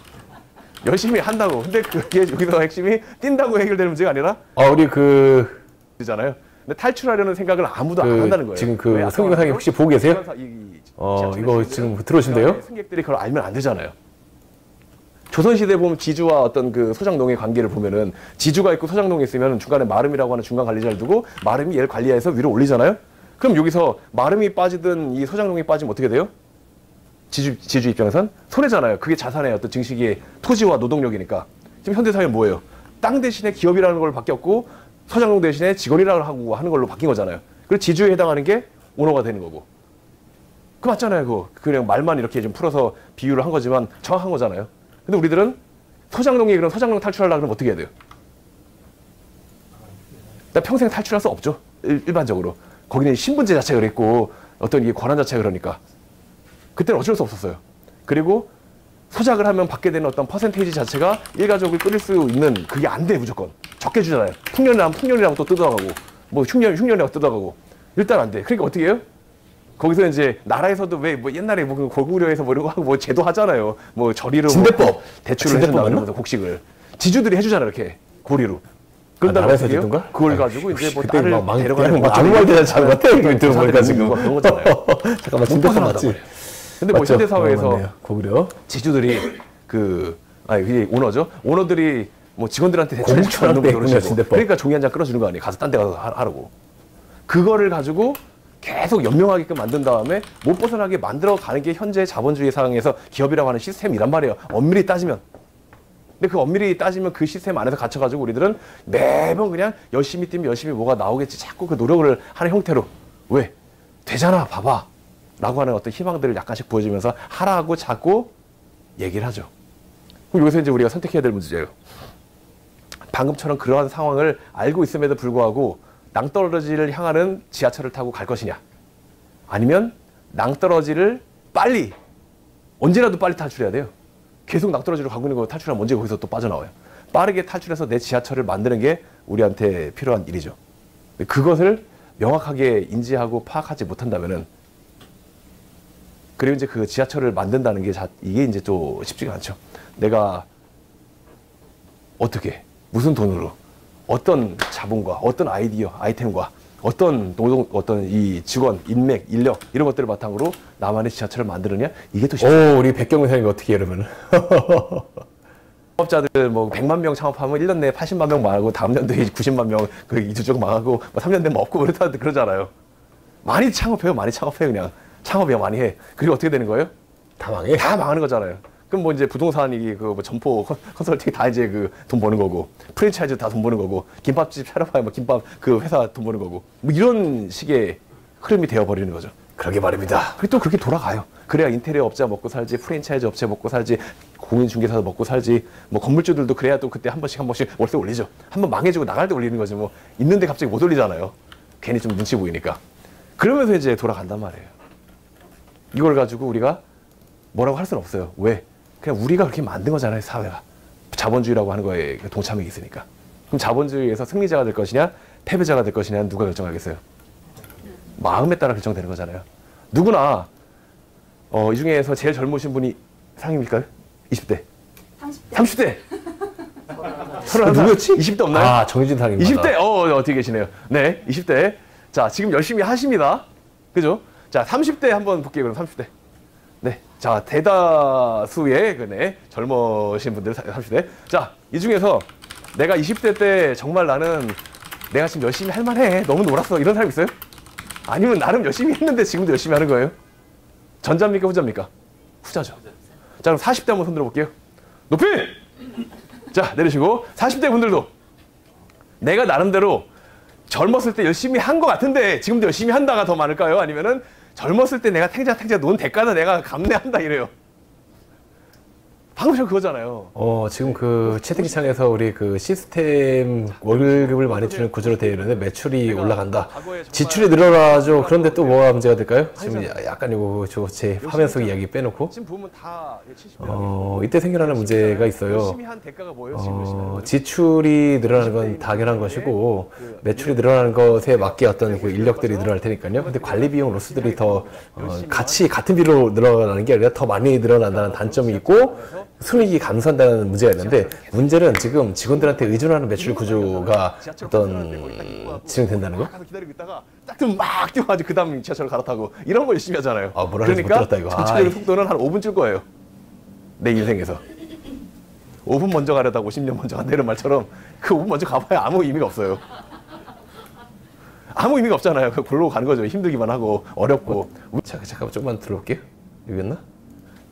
한다고. 근데 그게 여기서 핵심이 뛴다고 해결되는 문제가 아니라 우리 잖아요. 근데 탈출하려는 생각을 아무도 안 한다는 거예요. 지금 그 성경상에 혹시 보고 계세요? 이거 지금 들어오신대요? 승객들이 그걸 알면 안 되잖아요. 조선시대에 보면 지주와 어떤 그 소장농의 관계를 보면은 지주가 있고 소장농이 있으면 중간에 마름이라고 하는 중간 관리자를 두고 마름이 얘를 관리해서 위로 올리잖아요. 그럼 여기서 마름이 빠지든 이 소장농이 빠지면 어떻게 돼요? 지주 입장에선 손해잖아요. 그게 자산의 어떤 증식의 토지와 노동력이니까. 지금 현대사회는 뭐예요? 땅 대신에 기업이라는 걸 바뀌었고 소장농 대신에 직원이라고 하고 하는 걸로 바뀐 거잖아요. 그리고 지주에 해당하는 게 오너가 되는 거고. 그 맞잖아요. 그거. 그냥 말만 이렇게 좀 풀어서 비유를 한 거지만 정확한 거잖아요. 근데 우리들은 소장농이 그럼 소장농 탈출하려고 그러면 어떻게 해야 돼요? 나 평생 탈출할 수 없죠. 일반적으로. 거기는 신분제 자체가 그랬고 어떤 이게 권한 자체가 그러니까. 그때는 어쩔 수 없었어요. 그리고 소작을 하면 받게 되는 어떤 퍼센테이지 자체가 일가족을 끌일 수 있는 그게 안 돼 무조건. 적게 주잖아요. 풍년이라면 또 뜯어가고 뭐 흉년이라고 뜯어가고 일단 안 돼. 그러니까 어떻게 해요? 거기서 이제 나라에서도 왜 뭐 옛날에 뭐 고구려에서 뭐 이런 거 하고 뭐 제도 하잖아요. 뭐 저리로 진대법 뭐 대출을 해준다 이러면서 곡식을 지주들이 해주잖아요. 이렇게 고리로. 그런 다음에 어떻게 해요? 그걸 가지고 이제 뭐 딸을 데려가는 거 아무 말 대잔치 하는 것 같아. 이거 들어보니까 지금 그런 거잖아요. 잠깐만 진대법 맞지? 근데 뭐 현대 사회에서 고구려 지주들이 이게 오너죠. 오너들이 뭐 직원들한테 대출을 주는 거 그러시고. 그러니까 종이 한 장 끌어주는 거 아니에요. 가서 딴 데 가서 하라고. 그거를 가지고 계속 연명하게끔 만든 다음에 못 벗어나게 만들어 가는 게 현재 자본주의 상황에서 기업이라고 하는 시스템이란 말이에요. 엄밀히 따지면. 근데 그 엄밀히 따지면 그 시스템 안에서 갇혀가지고 우리들은 매번 그냥 열심히 뛰면 열심히 뭐가 나오겠지. 자꾸 그 노력을 하는 형태로. 왜? 되잖아, 봐봐. 라고 하는 어떤 희망들을 약간씩 보여주면서 하라고 자꾸 얘기를 하죠. 그럼 여기서 이제 우리가 선택해야 될 문제예요. 방금처럼 그러한 상황을 알고 있음에도 불구하고 낭떠러지를 향하는 지하철을 타고 갈 것이냐. 아니면 낭떠러지를 빨리, 언제라도 빨리 탈출해야 돼요. 계속 낭떠러지로 가고 있는 거 탈출하면 언제 거기서 또 빠져나와요. 빠르게 탈출해서 내 지하철을 만드는 게 우리한테 필요한 일이죠. 그것을 명확하게 인지하고 파악하지 못한다면은 그리고 이제 그 지하철을 만든다는 게 이게 이제 또 쉽지가 않죠. 내가 어떻게, 무슨 돈으로, 어떤 자본과, 어떤 아이디어, 아이템과, 어떤 노동, 어떤 이 직원, 인맥, 인력, 이런 것들을 바탕으로 나만의 지하철을 만드느냐? 이게 또 쉽지 않아요. 오, 우리 백경훈 선생님이 어떻게 해, 그러면? 창업자들 뭐 100만 명 창업하면 1년 내에 80만 명 망하고 다음 년도에 90만 명 그 이주적 망하고 뭐 3년 되면 없고 그러잖아요. 많이 창업해요. 많이 창업해 그냥. 창업이야 많이 해. 그리고 어떻게 되는 거예요? 다 망해? 다 망하는 거잖아요. 그럼 뭐 이제 부동산이 그 뭐 점포 컨설팅 다 이제 그 돈 버는 거고 프랜차이즈 다 돈 버는 거고 김밥집 차려봐야 뭐 김밥 그 회사 돈 버는 거고 뭐 이런 식의 흐름이 되어 버리는 거죠. 그러게 말입니다. 그리고 또 그렇게 돌아가요. 그래야 인테리어 업자 먹고 살지, 프랜차이즈 업체 먹고 살지, 공인중개사도 먹고 살지, 뭐 건물주들도 그래야 또 그때 한 번씩 월세 올리죠. 한번 망해지고 나갈 때 올리는 거지 뭐 있는데 갑자기 못 올리잖아요. 괜히 좀 눈치 보이니까. 그러면서 이제 돌아간단 말이에요. 이걸 가지고 우리가 뭐라고 할 수는 없어요. 왜? 그냥 우리가 그렇게 만든 거잖아요, 사회가. 자본주의라고 하는 거에 동참이 있으니까. 그럼 자본주의에서 승리자가 될 것이냐, 패배자가 될 것이냐 누가 결정하겠어요? 마음에 따라 결정되는 거잖아요. 누구나 이 중에서 제일 젊으신 분이 상임일까요? 20대. 30대. 31살. 누구였지? 20대 없나요? 아, 정유진 상임. 20대. 어떻게 계시네요. 네, 20대. 자, 지금 열심히 하십니다. 그죠? 자, 30대 한번 볼게요. 그럼 30대. 네. 자, 대다수의 네, 젊으신 분들 30대. 자, 이 중에서 내가 20대 때 정말 나는 내가 지금 열심히 할 만해. 너무 놀았어. 이런 사람 있어요? 아니면 나름 열심히 했는데 지금도 열심히 하는 거예요? 전자입니까? 후자입니까? 후자죠. 자, 그럼 40대 한번 손 들어볼게요. 높이! 자, 내리시고 40대 분들도 내가 나름대로 젊었을 때 열심히 한 것 같은데 지금도 열심히 한다가 더 많을까요? 아니면은 젊었을 때 내가 탱자 논 대가는 내가 감내한다 이래요. 방금 전 그거잖아요. 지금 그 채팅창에서 우리 그 시스템 월급을 많이 주는 구조로 되어 있는데 매출이 올라간다. 지출이 늘어나죠. 그런데 또 뭐가 문제가 될까요? 지금 약간 이거 제 화면 속 이야기 빼놓고. 지금 보면 다 70대. 이때 생겨나는 문제가 있어요. 열심히 한 대가가 뭐예요? 지금 열심히 한 거예요? 지출이 늘어나는 건 당연한 것이고 매출이 늘어나는 것에 맞게 어떤 그 인력들이 늘어날 테니까요. 근데 관리 비용 로스들이 더 같이 같은 비로 늘어나는 게 아니라 더 많이 늘어난다는 단점이 있고 순이익이 감소한다는 문제가 있는데 문제는 지금 직원들한테 의존하는 매출 구조가 진행된다는 거? 가서 기다리고 있다가 딱 뜨면 막 뛰어가지고 그 다음 지하철을 갈아타고 이런 거 열심히 하잖아요. 뭐라 그런지 못 들었다, 이거. 전체적인 속도는 한 5분 줄 거예요. 내 인생에서. 5분 먼저 가려다 50년 먼저 간다는 말처럼 그 5분 먼저 가봐야 아무 의미가 없어요. 아무 의미가 없잖아요. 골로 가는 거죠. 힘들기만 하고 어렵고. 잠깐만 조금만 들어볼게요. 여기였나?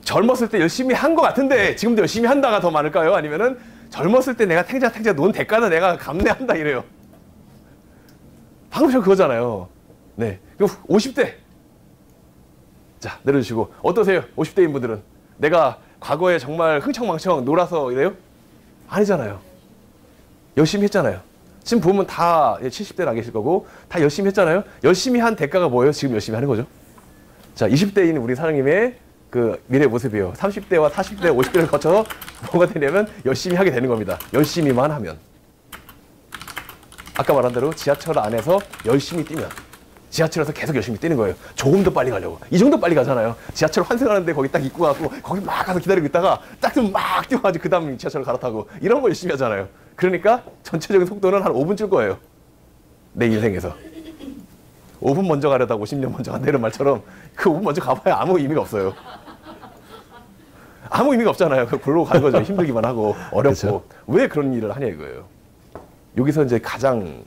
젊었을 때 열심히 한 것 같은데 지금도 열심히 한다가 더 많을까요? 아니면은 젊었을 때 내가 탱자 논 대가는 내가 감내한다 이래요. 방금 전 그거잖아요. 네. 그럼 50대. 자, 내려주시고. 어떠세요? 50대인 분들은. 내가 과거에 정말 흥청망청 놀아서 이래요? 아니잖아요. 열심히 했잖아요. 지금 보면 다 70대 나 계실 거고 다 열심히 했잖아요. 열심히 한 대가가 뭐예요? 지금 열심히 하는 거죠. 자, 20대인 우리 사장님의 그 미래 모습이에요. 30대와 40대, 50대를 거쳐서 뭐가 되냐면 열심히 하게 되는 겁니다. 열심히만 하면. 아까 말한 대로 지하철 안에서 열심히 뛰면 지하철에서 계속 열심히 뛰는 거예요. 조금 더 빨리 가려고. 이 정도 빨리 가잖아요. 지하철 환승하는데 거기 딱 입고 가고 거기 막 가서 기다리고 있다가 딱 뜨면 막 뛰어가지고 그 다음 지하철을 갈아타고 이런 거 열심히 하잖아요. 그러니까 전체적인 속도는 한 5분 줄 거예요. 내 인생에서. 5분 먼저 가려다 50년 먼저 간다는 말처럼 그 5분 먼저 가봐야 아무 의미가 없어요. 아무 의미가 없잖아요. 골로 가는 거죠. 힘들기만 하고 어렵고. 그렇죠. 왜 그런 일을 하냐 이거예요. 여기서 이제 가장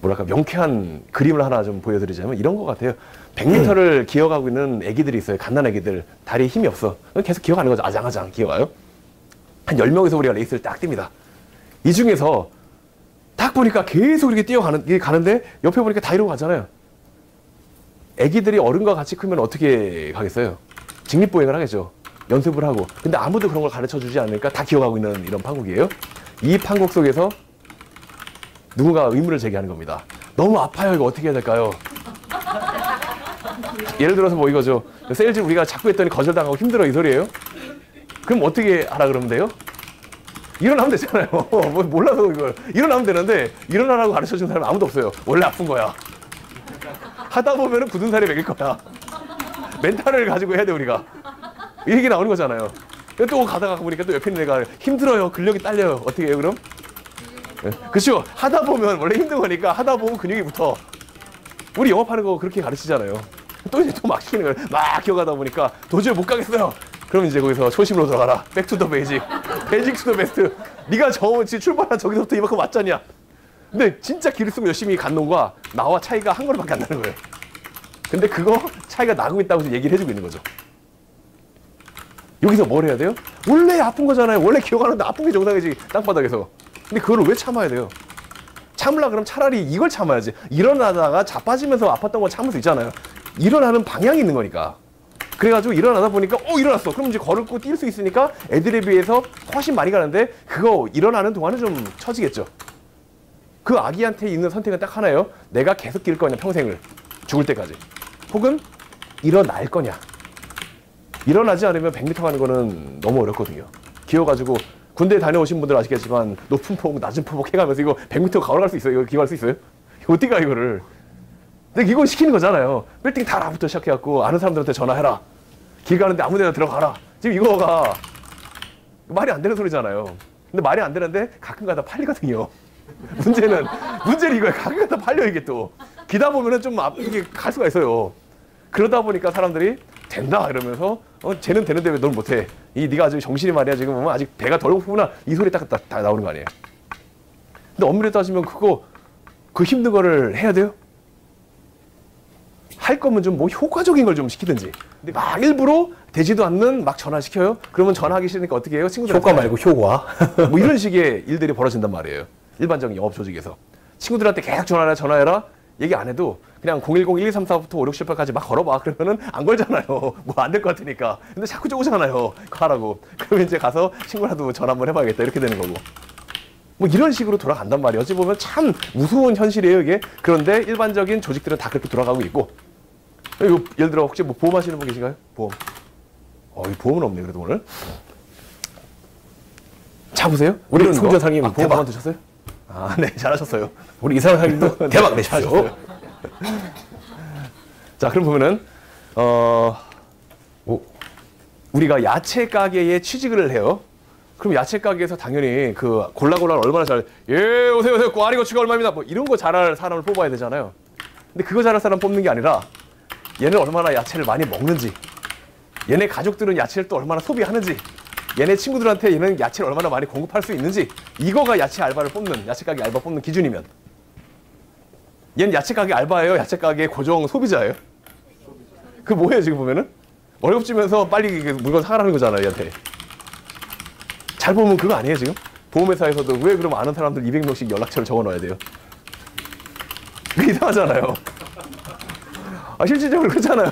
뭐랄까 명쾌한 그림을 하나 좀 보여드리자면 이런 것 같아요. 100m를 기어가고 있는 애기들이 있어요. 갓난 애기들. 다리에 힘이 없어. 계속 기어가는 거죠. 아장아장 기어가요. 한 10명에서 우리가 레이스를 딱 뜁니다. 이 중에서 딱 보니까 계속 이렇게 가는데 옆에 보니까 다 이러고 가잖아요. 애기들이 어른과 같이 크면 어떻게 가겠어요? 직립보행을 하겠죠. 연습을 하고. 근데 아무도 그런 걸 가르쳐 주지 않으니까 다 기어가고 있는 이런 판국이에요. 이 판국 속에서 누군가 의문을 제기하는 겁니다. 너무 아파요. 이거 어떻게 해야 될까요? 예를 들어서 뭐 이거죠. 세일즈 우리가 자꾸 했더니 거절당하고 힘들어 이 소리예요. 그럼 어떻게 하라 그러면 돼요? 일어나면 되잖아요. 뭐 몰라서 이걸. 일어나면 되는데 일어나라고 가르쳐준 사람은 아무도 없어요. 원래 아픈 거야. 하다 보면은 굳은 살이 먹일 거야. 멘탈을 가지고 해야 돼 우리가. 이 얘기 나오는 거잖아요. 또 가다가 보니까 또 옆에 있는 애가 힘들어요. 근력이 딸려요. 어떻게 해요 그럼? 그렇죠. 하다 보면 원래 힘든 거니까 하다 보면 근육이 붙어. 우리 영업하는 거 그렇게 가르치잖아요. 또 이제 또 막 시키는 거예요. 막 기어가다 보니까 도저히 못 가겠어요. 그럼 이제 거기서 초심으로 들어가라. 백투더 베이직. 베이직 투더 베스트. 네가 지금 출발한 저기서부터 이만큼 왔잖냐. 근데 진짜 길을 쓰고 열심히 간 놈과 나와 차이가 한 걸음밖에 안 나는 거예요. 근데 그거 차이가 나고 있다고 얘기를 해주고 있는 거죠. 여기서 뭘 해야 돼요? 원래 아픈 거잖아요. 원래 기어가는데 아픈 게 정상이지, 땅바닥에서. 근데 그걸 왜 참아야 돼요? 참으려 그러면 차라리 이걸 참아야지. 일어나다가 자빠지면서 아팠던 건 참을 수 있잖아요. 일어나는 방향이 있는 거니까. 그래가지고 일어나다 보니까 일어났어. 그럼 이제 걸고 뛸 수 있으니까 애들에 비해서 훨씬 많이 가는데 그거 일어나는 동안은 좀 처지겠죠. 그 아기한테 있는 선택은 딱 하나예요. 내가 계속 뛸 거냐 평생을. 죽을 때까지. 혹은 일어날 거냐. 일어나지 않으면 100m 가는 거는 너무 어렵거든요. 기어가지고 군대 다녀오신 분들 아시겠지만 높은 폭, 낮은 폭 해가면서 이거 100m 걸어갈 수 있어요? 이거 기어갈 수 있어요? 이거 어떻게 가 이거를? 근데 이거 시키는 거잖아요. 빌딩 타라부터 시작해갖고 아는 사람들한테 전화해라. 길 가는데 아무 데나 들어가라. 지금 이거가 말이 안 되는 소리잖아요. 근데 말이 안 되는데 가끔 가다 팔리거든요. 문제는 이거예요. 가끔 가다 팔려 이게 또. 기다 보면은 좀 앞에 갈 수가 있어요. 그러다 보니까 사람들이 된다 이러면서 쟤는 되는데 왜 넌 못해? 네가 아직 정신이 말이야 지금 보면 아직 배가 덜 고프구나. 이 소리 딱 나오는 거 아니에요. 근데 엄밀히 따지면 그 힘든 거를 해야 돼요? 할 거면 좀 뭐 효과적인 걸 좀 시키든지. 근데 막 일부러 되지도 않는 막 전화시켜요? 그러면 전화하기 싫으니까 어떻게 해요? 친구들한테. 효과 말고 효과. 뭐 이런 식의 일들이 벌어진단 말이에요. 일반적인 영업 조직에서. 친구들한테 계속 전화해라. 얘기 안 해도 그냥 010-1234부터 5678까지 막 걸어봐. 그러면은 안 걸잖아요. 뭐 안 될 것 같으니까. 근데 자꾸 쪼잖아요. 가라고. 그러면 이제 가서 친구라도 전화 한번 해봐야겠다. 이렇게 되는 거고. 뭐 이런 식으로 돌아간단 말이에요. 어찌 보면 참 무서운 현실이에요, 이게. 그런데 일반적인 조직들은 다 그렇게 돌아가고 있고. 이거 예를 들어 혹시 뭐 보험하시는 분 계신가요? 보험. 이 보험은 없네, 그래도 오늘. 차 보세요? 우리 총재사님 보험 대박 드셨어요? 네, 잘하셨어요. 우리 이사장님도 대박 내십시오. 자, 그럼 보면은 우리가 야채 가게에 취직을 해요. 그럼 야채 가게에서 당연히 그 골라골라 얼마나 오세요. 꽈리 고추가 얼마입니다. 뭐 이런 거 잘할 사람을 뽑아야 되잖아요. 근데 그거 잘할 사람 뽑는 게 아니라 얘는 얼마나 야채를 많이 먹는지, 얘네 가족들은 야채를 또 얼마나 소비하는지, 얘네 친구들한테 얘는 야채를 얼마나 많이 공급할 수 있는지, 이거가 야채 알바를 뽑는, 야채 가게 알바 뽑는 기준이면 얘는 야채 가게 알바예요? 야채 가게 고정 소비자예요? 그 뭐예요 지금 보면은? 월급 주면서 빨리 물건 사가라는 거잖아요 얘한테. 잘 보면 그거 아니에요 지금? 보험회사에서도 왜 그럼 아는 사람들 200명씩 연락처를 적어놔야 돼요? 그게 이상하잖아요. 실질적으로 그렇잖아요.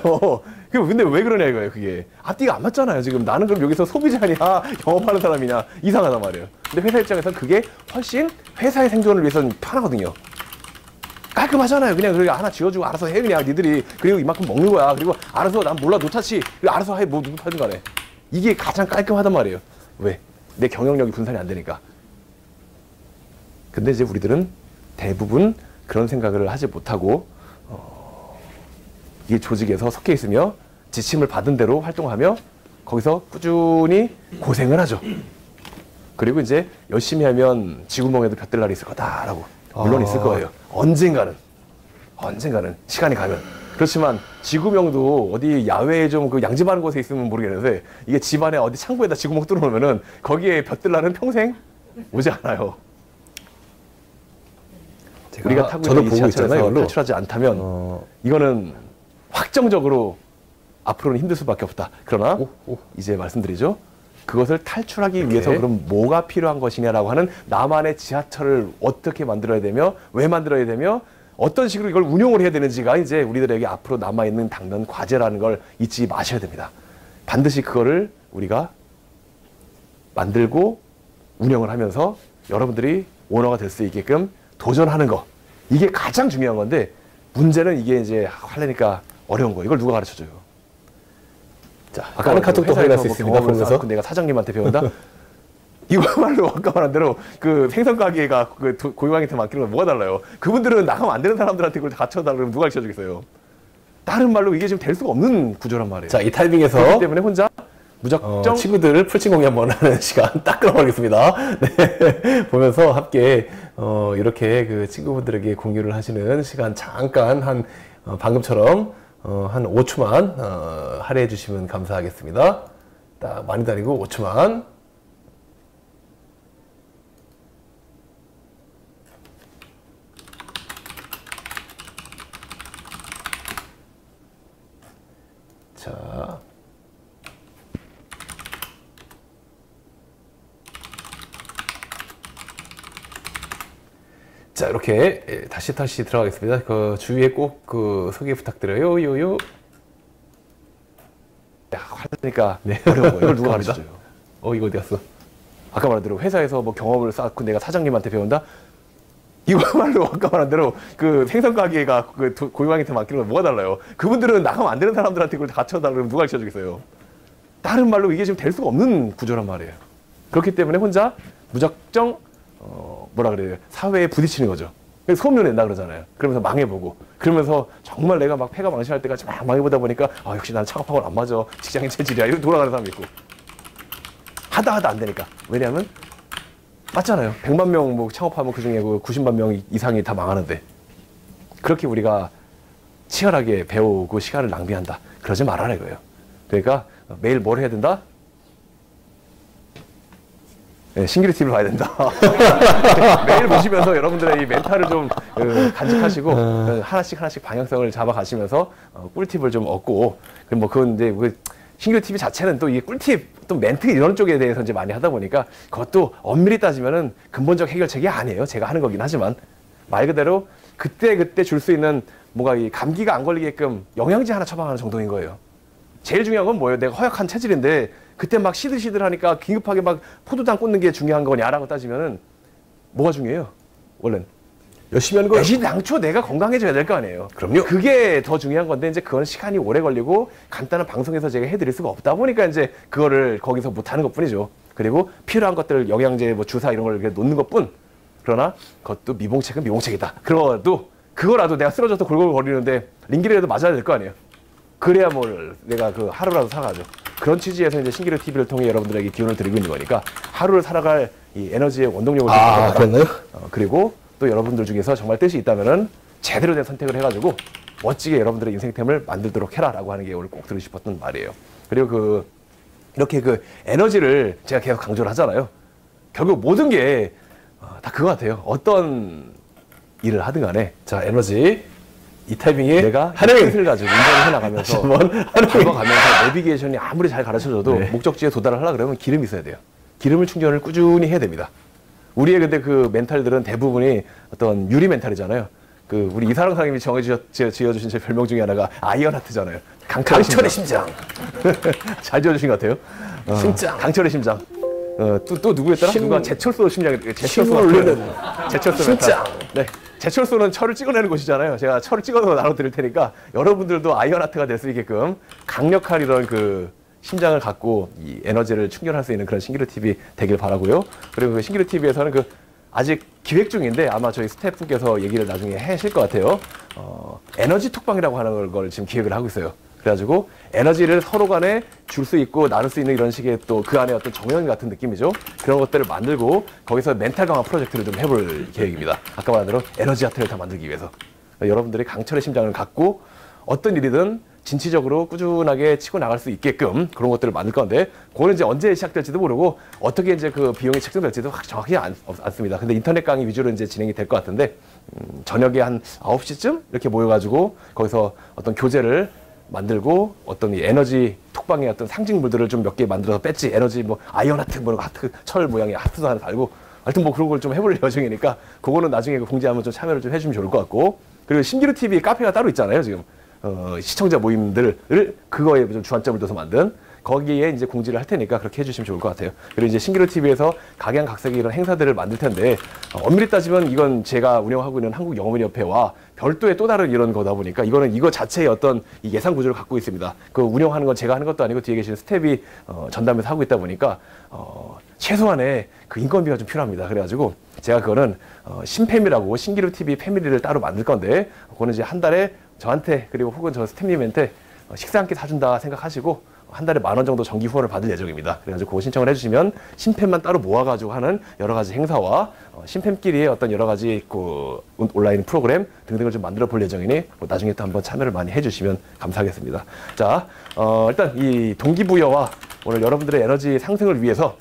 근데 왜 그러냐 이거예요 그게. 앞뒤가 안 맞잖아요 지금. 나는 그럼 여기서 소비자냐 영업하는 사람이냐 이상하단 말이에요. 근데 회사 입장에서는 그게 훨씬 회사의 생존을 위해서는 편하거든요. 깔끔하잖아요. 그냥 그렇게 하나 지어주고 알아서 해 그냥 니들이. 그리고 이만큼 먹는 거야. 그리고 알아서 난 몰라 노타치. 그리고 알아서 해 뭐 누구 팔든 간에. 이게 가장 깔끔하단 말이에요. 왜? 내 경영력이 분산이 안 되니까. 근데 이제 우리들은 대부분 그런 생각을 하지 못하고 이 조직에서 섞여 있으며 지침을 받은 대로 활동하며 거기서 꾸준히 고생을 하죠. 그리고 이제 열심히 하면 지구멍에도 볕들 날이 있을 거다라고. 물론 있을 거예요. 언젠가는 시간이 가면. 그렇지만 지구명도 어디 야외에 좀 그 양집하는 곳에 있으면 모르겠는데 이게 집안에 어디 창고에다 지구멍 뚫어놓으면은 거기에 볕들 날은 평생 오지 않아요. 우리가 타고 있는 이 지하철에서 탈출하지 않다면 이거는 확정적으로 앞으로는 힘들 수밖에 없다. 그러나 이제 말씀드리죠. 그것을 탈출하기 위해서 그럼 뭐가 필요한 것이냐라고 하는 나만의 지하철을 어떻게 만들어야 되며 왜 만들어야 되며 어떤 식으로 이걸 운용을 해야 되는지가 이제 우리들에게 앞으로 남아있는 당면 과제라는 걸 잊지 마셔야 됩니다. 반드시 그거를 우리가 만들고 운영을 하면서 여러분들이 오너가 될 수 있게끔 도전하는 거. 이게 가장 중요한 건데 문제는 이게 이제 하려니까 어려운 거. 이걸 누가 가르쳐줘요? 자, 아까는 카톡도 확인할 수 있습니다. 보면서 내가 사장님한테 배운다. 이거말로 아까 말한 대로 그 생선 가게가 그 고객한테 맡기는 건 뭐가 달라요? 그분들은 나가면 안 되는 사람들한테 그걸 갖춰달라고 그러면 누가 가르쳐주겠어요? 다른 말로 이게 지금 될 수가 없는 구조란 말이에요. 자, 이 타이밍에서 그렇기 때문에 혼자 무작정 친구들 풀친 공유 한번 하는 시간 딱 끊어버리겠습니다. 네. 보면서 함께 이렇게 그 친구분들에게 공유를 하시는 시간 잠깐 한 방금처럼 한 5초만 할애해 주시면 감사하겠습니다. 딱 많이도 아니고 5초만. 자. 자, 이렇게 다시 들어가겠습니다. 그 주위에 꼭 그 소개 부탁드려요. 요요. 야, 하니까 네. 어려워. 이걸 누가 가르쳐줘요? 이거 어디 갔어? 아까 말한 대로 회사에서 뭐 경험을 쌓고 내가 사장님한테 배운다? 이거말로 아까 말한 대로 그 생선 가게가 그 고객한테 맡기는 건 뭐가 달라요? 그분들은 나가면 안 되는 사람들한테 그걸 갖춰달라 그러면 누가 가르쳐 주겠어요? 다른 말로 이게 지금 될 수가 없는 구조란 말이에요. 그렇기 때문에 혼자 무작정 뭐라 그래요? 사회에 부딪히는 거죠. 소음료 낸다 그러잖아요. 그러면서 망해보고 그러면서 정말 내가 막 폐가 망신할 때까지 막 망해보다 보니까 역시 난 창업하고는 안 맞아. 직장인 체질이야. 이렇게 돌아가는 사람이 있고 하다 안 되니까. 왜냐하면 맞잖아요. 100만 명 뭐 창업하면 그중에 90만 명 이상이 다 망하는데 그렇게 우리가 치열하게 배우고 시간을 낭비한다. 그러지 말아라 이거예요. 그러니까 매일 뭘 해야 된다? 네, 신기루 TV를 봐야 된다. 매일 보시면서 여러분들의 이 멘탈을 좀 간직하시고 하나씩 방향성을 잡아가시면서 꿀팁을 좀 얻고 뭐 그건 이제 신기루 TV 자체는 또 이 꿀팁 또 멘트 이런 쪽에 대해서 이제 많이 하다 보니까 그것도 엄밀히 따지면은 근본적 해결책이 아니에요. 제가 하는 거긴 하지만 말 그대로 그때 줄 수 있는 뭔가 이 감기가 안 걸리게끔 영양제 하나 처방하는 정도인 거예요. 제일 중요한 건 뭐예요? 내가 허약한 체질인데 그때 막 시들시들하니까 긴급하게 막 포도당 꽂는 게 중요한 거냐라고 따지면은 뭐가 중요해요? 원래는 열심히 하는 거예요. 애시당초 내가 건강해져야 될 거 아니에요. 그럼요. 그게 더 중요한 건데 이제 그건 시간이 오래 걸리고 간단한 방송에서 제가 해드릴 수가 없다 보니까 이제 그거를 거기서 못하는 것뿐이죠. 그리고 필요한 것들 영양제 뭐 주사 이런 걸 이렇게 놓는 것뿐. 그러나 그것도 미봉책은 미봉책이다. 그거라도 내가 쓰러져서 골골거리는데 링기라도 맞아야 될 거 아니에요. 그래야 뭘 내가 그 하루라도 살아가죠. 그런 취지에서 이제 신기루 TV를 통해 여러분들에게 기운을 드리고 있는 거니까 하루를 살아갈 이 에너지의 원동력을 그랬나요? 그리고 또 여러분들 중에서 정말 뜻이 있다면은 제대로 된 선택을 해가지고 멋지게 여러분들의 인생템을 만들도록 해라라고 하는 게 오늘 꼭 들으고 싶었던 말이에요. 그리고 이렇게 에너지를 제가 계속 강조를 하잖아요. 결국 모든 게 다 그거 같아요. 어떤 일을 하든 간에 자, 에너지 이 타이밍에 내가 뜻을 가지고 운전을 해나가면서 밟아가면서 내비게이션이 아무리 잘 가르쳐줘도 네. 목적지에 도달을 하려고 그러면 기름이 있어야 돼요. 기름을 충전을 꾸준히 해야 됩니다. 우리의 근데 그 멘탈들은 대부분이 어떤 유리 멘탈이잖아요. 우리 이사랑 사장님이 지어주신 제 별명 중에 하나가 아이언하트잖아요. 강철의 심장. 잘 지어주신 것 같아요. 심장. 강철의 심장. 또 누구였더라? 누가 제철소 심장. 제철소 심장. 네. 제철소는 철을 찍어내는 곳이잖아요. 제가 철을 찍어서 나눠드릴 테니까 여러분들도 아이언하트가 될 수 있게끔 강력한 이런 심장을 갖고 이 에너지를 충전할 수 있는 그런 신기루 TV 되길 바라고요. 그리고 그 신기루 TV에서는 아직 기획 중인데 아마 저희 스태프분께서 얘기를 나중에 하실 것 같아요. 에너지 톡방이라고 하는 걸 지금 기획을 하고 있어요. 그래가지고 에너지를 서로 간에 줄 수 있고 나눌 수 있는 이런 식의 또 그 안에 어떤 정연 같은 느낌이죠. 그런 것들을 만들고 거기서 멘탈 강화 프로젝트를 좀 해볼 계획입니다. 아까 말한 대로 에너지 하트를 다 만들기 위해서. 여러분들이 강철의 심장을 갖고 어떤 일이든 진취적으로 꾸준하게 치고 나갈 수 있게끔 그런 것들을 만들 건데 그거는 이제 언제 시작될지도 모르고 어떻게 이제 그 비용이 책정될지도 정확히 않습니다. 근데 인터넷 강의 위주로 이제 진행이 될 것 같은데 저녁에 한 9시쯤 이렇게 모여가지고 거기서 어떤 교재를 만들고 어떤 이 에너지 톡방의 어떤 상징물들을 좀 몇 개 만들어서 배지 에너지 뭐 아이언 하트 뭐 하트 철 모양의 하트도 하나 달고 하여튼 뭐 그런 걸 좀 해볼 예정이니까 그거는 나중에 공지하면 좀 참여를 좀 해주면 좋을 것 같고 그리고 신기루 TV 카페가 따로 있잖아요 지금 시청자 모임들을 그거에 좀 주안점을 둬서 만든 거기에 이제 공지를 할 테니까 그렇게 해주시면 좋을 것 같아요. 그리고 이제 신기루 TV에서 각양각색의 이런 행사들을 만들 텐데 엄밀히 따지면 이건 제가 운영하고 있는 한국영어민협회와 별도의 또 다른 이런 거다 보니까 이거는 이거 자체의 어떤 이 예산 구조를 갖고 있습니다. 그 운영하는 건 제가 하는 것도 아니고 뒤에 계시는 스텝이 전담해서 하고 있다 보니까 최소한의 그 인건비가 좀 필요합니다. 그래가지고 제가 그거는 신패밀하고 신기루 TV 패밀리를 따로 만들 건데 그거는 이제 한 달에 저한테 그리고 혹은 저 스태프님한테 식사 한 끼 사준다 생각하시고 한 달에 10,000원 정도 정기 후원을 받을 예정입니다. 그래가지고 그거 신청을 해주시면 신팸만 따로 모아가지고 하는 여러 가지 행사와 신팸끼리의 어떤 여러 가지 그 온라인 프로그램 등등을 좀 만들어 볼 예정이니 뭐 나중에 또 한번 참여를 많이 해주시면 감사하겠습니다. 자, 일단 이 동기부여와 오늘 여러분들의 에너지 상승을 위해서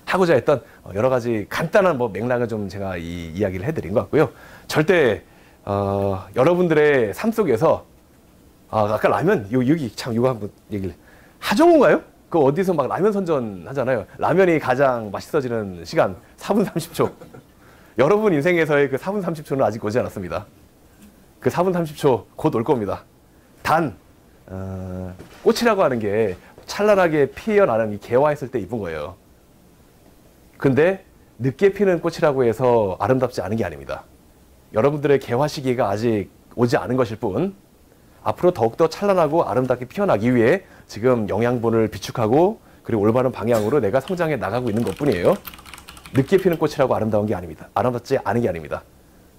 하고자 했던 여러 가지 간단한 뭐 맥락을 좀 제가 이 이야기를 해드린 것 같고요. 절대 여러분들의 삶 속에서 아까 라면 여기 참 이거 한번 얘기를 하정우인가요? 그 어디서 막 라면 선전 하잖아요. 라면이 가장 맛있어지는 시간 4분 30초. 여러분 인생에서의 그 4분 30초는 아직 오지 않았습니다. 그 4분 30초 곧 올 겁니다. 단 꽃이라고 하는 게 찬란하게 피어나는 이 개화했을 때 이쁜 거예요. 근데 늦게 피는 꽃이라고 해서 아름답지 않은 게 아닙니다. 여러분들의 개화 시기가 아직 오지 않은 것일 뿐 앞으로 더욱더 찬란하고 아름답게 피어나기 위해 지금 영양분을 비축하고 그리고 올바른 방향으로 내가 성장해 나가고 있는 것뿐이에요. 늦게 피는 꽃이라고 아름다운 게 아닙니다. 아름답지 않은 게 아닙니다.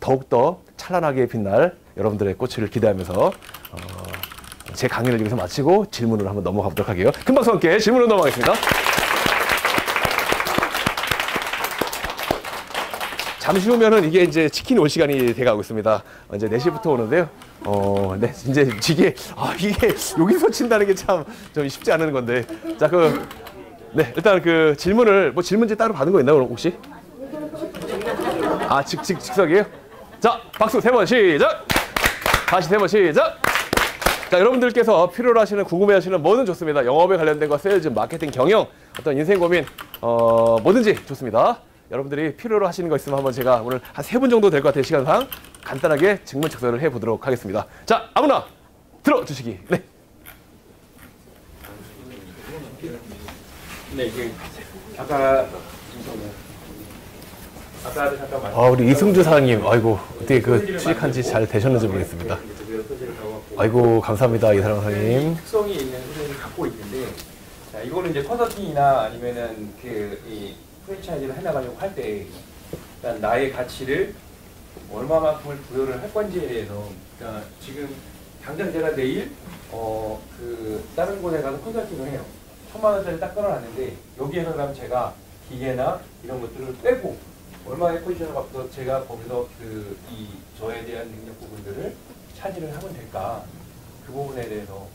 더욱더 찬란하게 빛날 여러분들의 꽃을 기대하면서 제 강의를 여기서 마치고 질문으로 한번 넘어가 보도록 할게요. 큰 박수와 함께 질문으로 넘어가겠습니다. 잠시 후면은 이게 이제 치킨 올 시간이 돼가고 있습니다. 이제 4시부터 오는데요. 네, 이제 이게 여기서 친다는 게 참 좀 쉽지 않은 건데. 자, 네, 일단 그 질문을 뭐 질문지 따로 받은 거 있나요, 혹시? 즉석이에요? 자, 박수 3번 시작! 다시 3번 시작! 자, 여러분들께서 필요로 하시는, 궁금해 하시는 뭐든 좋습니다. 영업에 관련된 거, 세일즈, 마케팅, 경영, 어떤 인생 고민, 뭐든지 좋습니다. 여러분들이 필요로 하시는 거 있으면 한번 제가 오늘 한 3분 정도 될 것 같아요. 시간상 간단하게 질문즉석을 해보도록 하겠습니다. 자, 아무나 들어주시기. 네. 네, 이게 아까 잠깐 말씀. 우리 이승주 사장님, 아이고 어떻게 그 취직한 지 잘 되셨는지 모르겠습니다. 아이고 감사합니다, 이사랑 사장님. 특성이 있는 소재를 갖고 있는데, 자, 이거는 이제 컨설팅이나 아니면은 이 프랜차이즈를 해나가려고 할 때 일단 나의 가치를 얼마만큼을 부여를 할 건지에 대해서, 그러니까 지금 당장 제가 내일 다른 곳에 가서 컨설팅을 해요. 1,000,000원짜리 딱 끊어놨는데 여기에서 그럼 제가 기계나 이런 것들을 빼고 얼마의 포지션을 갖고서 제가 거기서 저에 대한 능력 부분들을 차지를 하면 될까? 그 부분에 대해서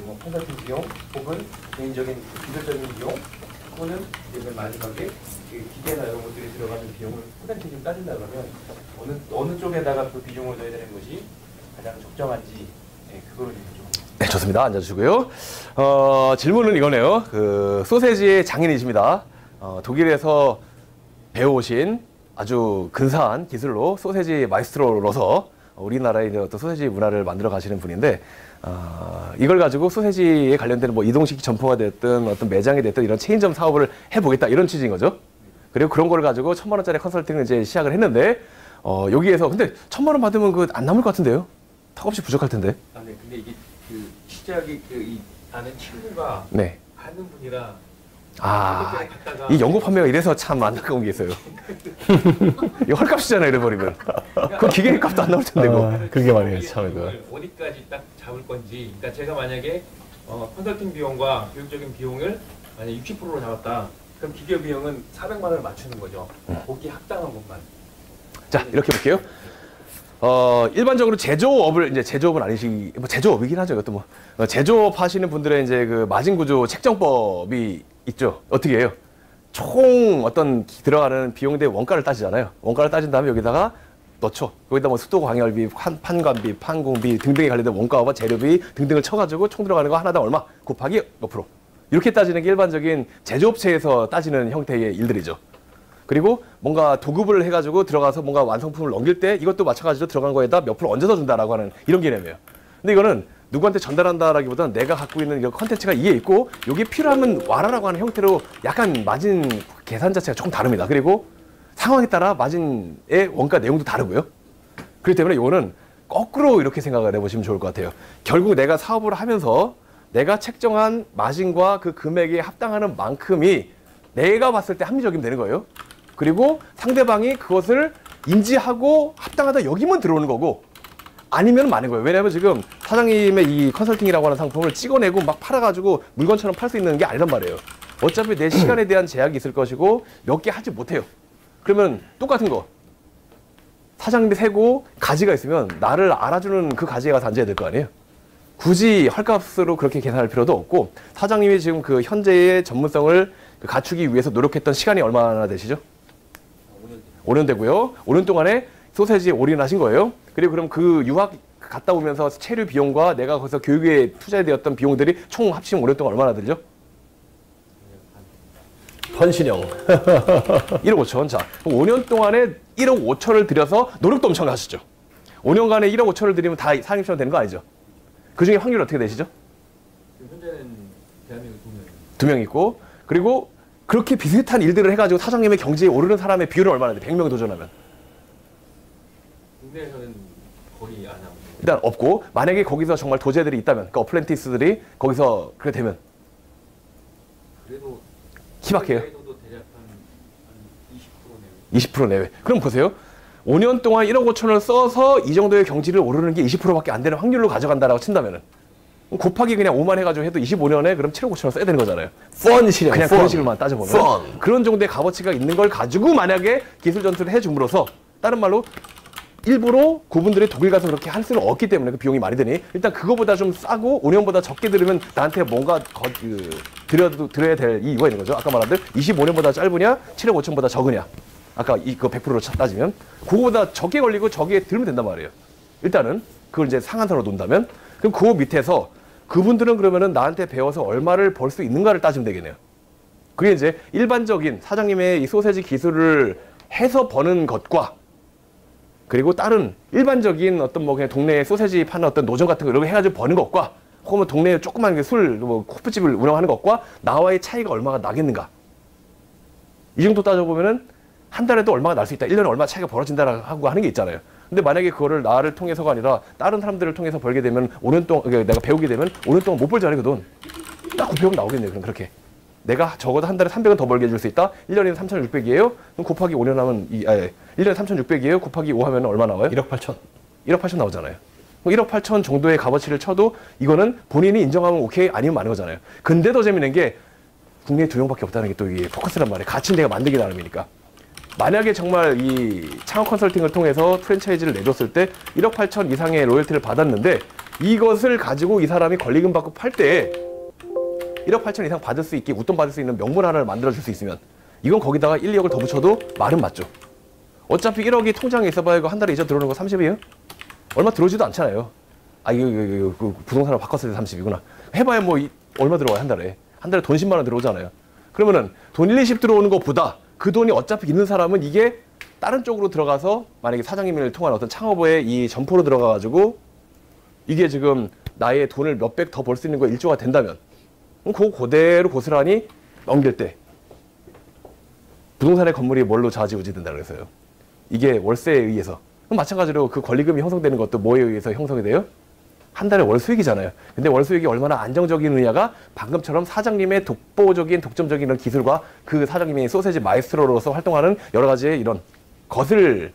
뭐 컨설팅 비용 혹은 개인적인 기술적인 비용 또는 이제 마지막에 기계나 이런 것들이 들어가는 비용을 포텐셜 좀 따진다 그러면 어느 쪽에다가 그 비중을 넣어야 되는 것이 가장 적정한지 그거를 좀. 네, 좋습니다. 앉아주시고요. 질문은 이거네요. 그 소세지의 장인이십니다. 독일에서 배워오신 아주 근사한 기술로 소세지 마이스트로로서 우리나라의 어떤 소세지 문화를 만들어 가시는 분인데, 이걸 가지고 소세지에 관련된 뭐 이동식 점포가 됐든 어떤 매장이 됐든 이런 체인점 사업을 해보겠다 이런 취지인 거죠. 그리고 그런 걸 가지고 1,000,000원짜리 컨설팅을 이제 시작을 했는데, 여기에서 근데 1,000,000원 받으면 안 남을 것 같은데요? 턱없이 부족할 텐데. 네, 근데 이게 시작이 이 아는 친구가 네. 하는 분이라. 이 연구 판매가 이래서 참 안타까운 게 있어요. 이거 헐값이잖아요, 이래버리면. 그 기계 값도 안 나올 텐데, 이거. 그게 말이에요, 참 이거. 어디까지 딱 잡을 건지. 그러니까 제가 만약에 컨설팅 비용과 교육적인 비용을 만약 60%로 잡았다. 그럼 기계 비용은 400만 원을 맞추는 거죠. 거기 합당한 것만. 자, 이렇게 볼게요. 일반적으로 제조업을, 이제 제조업은 아니시, 뭐 제조업이긴 하죠. 이것도 뭐. 제조업 하시는 분들의 이제 그 마진구조 책정법이 있죠. 어떻게 해요? 총 어떤 들어가는 비용 대 원가를 따지잖아요. 원가를 따진 다음에 여기다가 넣죠. 여기다 뭐 수도 광열비, 판관비, 판공비 등등에 관련된 원가와 재료비 등등을 쳐가지고 총 들어가는 거 하나당 얼마 곱하기 몇 프로. 이렇게 따지는 게 일반적인 제조업체에서 따지는 형태의 일들이죠. 그리고 뭔가 도급을 해가지고 들어가서 뭔가 완성품을 넘길 때 이것도 마찬가지로 들어간 거에다 몇 프로 얹어서 준다라고 하는 이런 개념이에요. 근데 이거는 누구한테 전달한다라기보다는 내가 갖고 있는 이런 컨텐츠가 이게 있고 여기 필요하면 와라라고 하는 형태로 약간 마진 계산 자체가 조금 다릅니다. 그리고 상황에 따라 마진의 원가 내용도 다르고요. 그렇기 때문에 이거는 거꾸로 이렇게 생각을 해보시면 좋을 것 같아요. 결국 내가 사업을 하면서 내가 책정한 마진과 그 금액에 합당하는 만큼이 내가 봤을 때 합리적이면 되는 거예요. 그리고 상대방이 그것을 인지하고 합당하다 여기면 들어오는 거고, 아니면 많은 거예요. 왜냐하면 지금 사장님의 이 컨설팅이라고 하는 상품을 찍어내고 막 팔아가지고 물건처럼 팔 수 있는 게 아니란 말이에요. 어차피 내 시간에 대한 제약이 있을 것이고 몇 개 하지 못해요. 그러면 똑같은 거. 사장님이 세고 가지가 있으면 나를 알아주는 그 가지에 가서 앉아야 될 거 아니에요. 굳이 헐값으로 그렇게 계산할 필요도 없고 사장님이 지금 그 현재의 전문성을 갖추기 위해서 노력했던 시간이 얼마나 되시죠? 5년 되고요. 5년 동안에 소세지에 올인하신 거예요. 그리고 그럼 그 유학 갔다 오면서 체류 비용과 내가 거기서 교육에 투자되었던 비용들이 총 합치면 5년 동안 얼마나 들죠? 헌신형. 1억 5천. 자, 5년 동안에 1억 5천을 들여서 노력도 엄청 하셨죠. 5년간에 1억 5천을 들이면 다 사장님처럼 되는 거 아니죠? 그 중에 확률이 어떻게 되시죠? 현재는 대한민국 2명. 2명 있고, 그리고 그렇게 비슷한 일들을 해가지고 사장님의 경제에 오르는 사람의 비율은 얼마나 돼? 100명 도전하면. 국내에서는 거의 안 하고. 일단 없고, 만약에 거기서 정말 도제들이 있다면, 그러니까 어플렌티스들이 거기서 그렇게 되면 그래도 희박해요. 사이도도 대략 한 20% 내외. 20% 내외. 그럼 보세요. 5년 동안 1억 5천을 써서 이 정도의 경지를 오르는 게 20%밖에 안 되는 확률로 가져간다라고 친다면은 곱하기 그냥 5만 해가지고 해도 25년에 그럼 7억 5천을 써야 되는 거잖아요. 펀신형. 그냥 그런 식으로만 따져보면 펀. 그런 정도의 값어치가 있는 걸 가지고 만약에 기술 전투를 해줌으로써 다른 말로 일부러 그분들이 독일 가서 그렇게 할 수는 없기 때문에 그 비용이 많이 드니 일단 그거보다 좀 싸고 5년보다 적게 들으면 나한테 뭔가 드려야 될 이유가 있는 거죠. 아까 말한 대로 25년보다 짧으냐 7억 5천보다 적으냐 아까 이거 100%로 따지면 그거보다 적게 걸리고 적게 들면 된단 말이에요. 일단은 그걸 이제 상한선으로 놓는다면 그럼 그 밑에서 그분들은 그러면은 나한테 배워서 얼마를 벌 수 있는가를 따지면 되겠네요. 그게 이제 일반적인 사장님의 이 소세지 기술을 해서 버는 것과 그리고 다른 일반적인 어떤 뭐 그냥 동네에 소세지 파는 어떤 노점 같은 거 이런 거 해가지고 버는 것과 혹은 동네에 조그만 술, 뭐 코프집을 운영하는 것과 나와의 차이가 얼마가 나겠는가. 이 정도 따져보면은 한 달에도 얼마가 날 수 있다. 1년에 얼마 차이가 벌어진다라고 하는 게 있잖아요. 근데 만약에 그거를 나를 통해서가 아니라 다른 사람들을 통해서 벌게 되면 5년 동안, 그러니까 내가 배우게 되면 5년 동안 못 벌잖아요, 그 돈. 딱 900억 나오겠네요, 그럼 그렇게. 내가 적어도 한 달에 300원 더 벌게 해줄 수 있다? 1년에는 3,600이에요? 그럼 곱하기 5년 하면, 1년에 3,600이에요? 곱하기 5 하면 얼마 나와요? 1억 8천. 1억 8천 나오잖아요. 1억 8천 정도의 값어치를 쳐도 이거는 본인이 인정하면 오케이, 아니면 많은 거잖아요. 근데 더 재밌는 게 국내에 2명밖에 없다는 게 또 이게 포커스란 말이에요. 가치는 내가 만들기 나름이니까. 만약에 정말 이 창업 컨설팅을 통해서 프랜차이즈를 내줬을 때 1억 8천 이상의 로열티를 받았는데 이것을 가지고 이 사람이 권리금 받고 팔 때 1억 8천 이상 받을 수 있게 웃돈 받을 수 있는 명분 하나를 만들어줄 수 있으면 이건 거기다가 1, 2억을 더 붙여도 말은 맞죠. 어차피 1억이 통장에 있어봐야 이거 한 달에 이자 들어오는 거 30이에요? 얼마 들어오지도 않잖아요. 아, 이거 부동산을 바꿨을 때 30이구나. 해봐야 뭐 얼마 들어와요, 한 달에. 한 달에 돈 10만 원 들어오잖아요. 그러면은 돈 1, 20 들어오는 것보다 그 돈이 어차피 있는 사람은 이게 다른 쪽으로 들어가서 만약에 사장님을 통한 어떤 창업의 이 점포로 들어가가지고 이게 지금 나의 돈을 몇백 더 벌 수 있는 거 일조가 된다면 그럼 그대로 고스란히 넘길 때 부동산의 건물이 뭘로 좌지우지 된다 그래서요. 이게 월세에 의해서. 그럼 마찬가지로 그 권리금이 형성되는 것도 뭐에 의해서 형성이 돼요? 한 달에 월 수익이잖아요. 근데 월 수익이 얼마나 안정적이느냐가 방금처럼 사장님의 독보적인 독점적인 이런 기술과 그 사장님이 소세지 마이스트로로서 활동하는 여러 가지의 이런 것을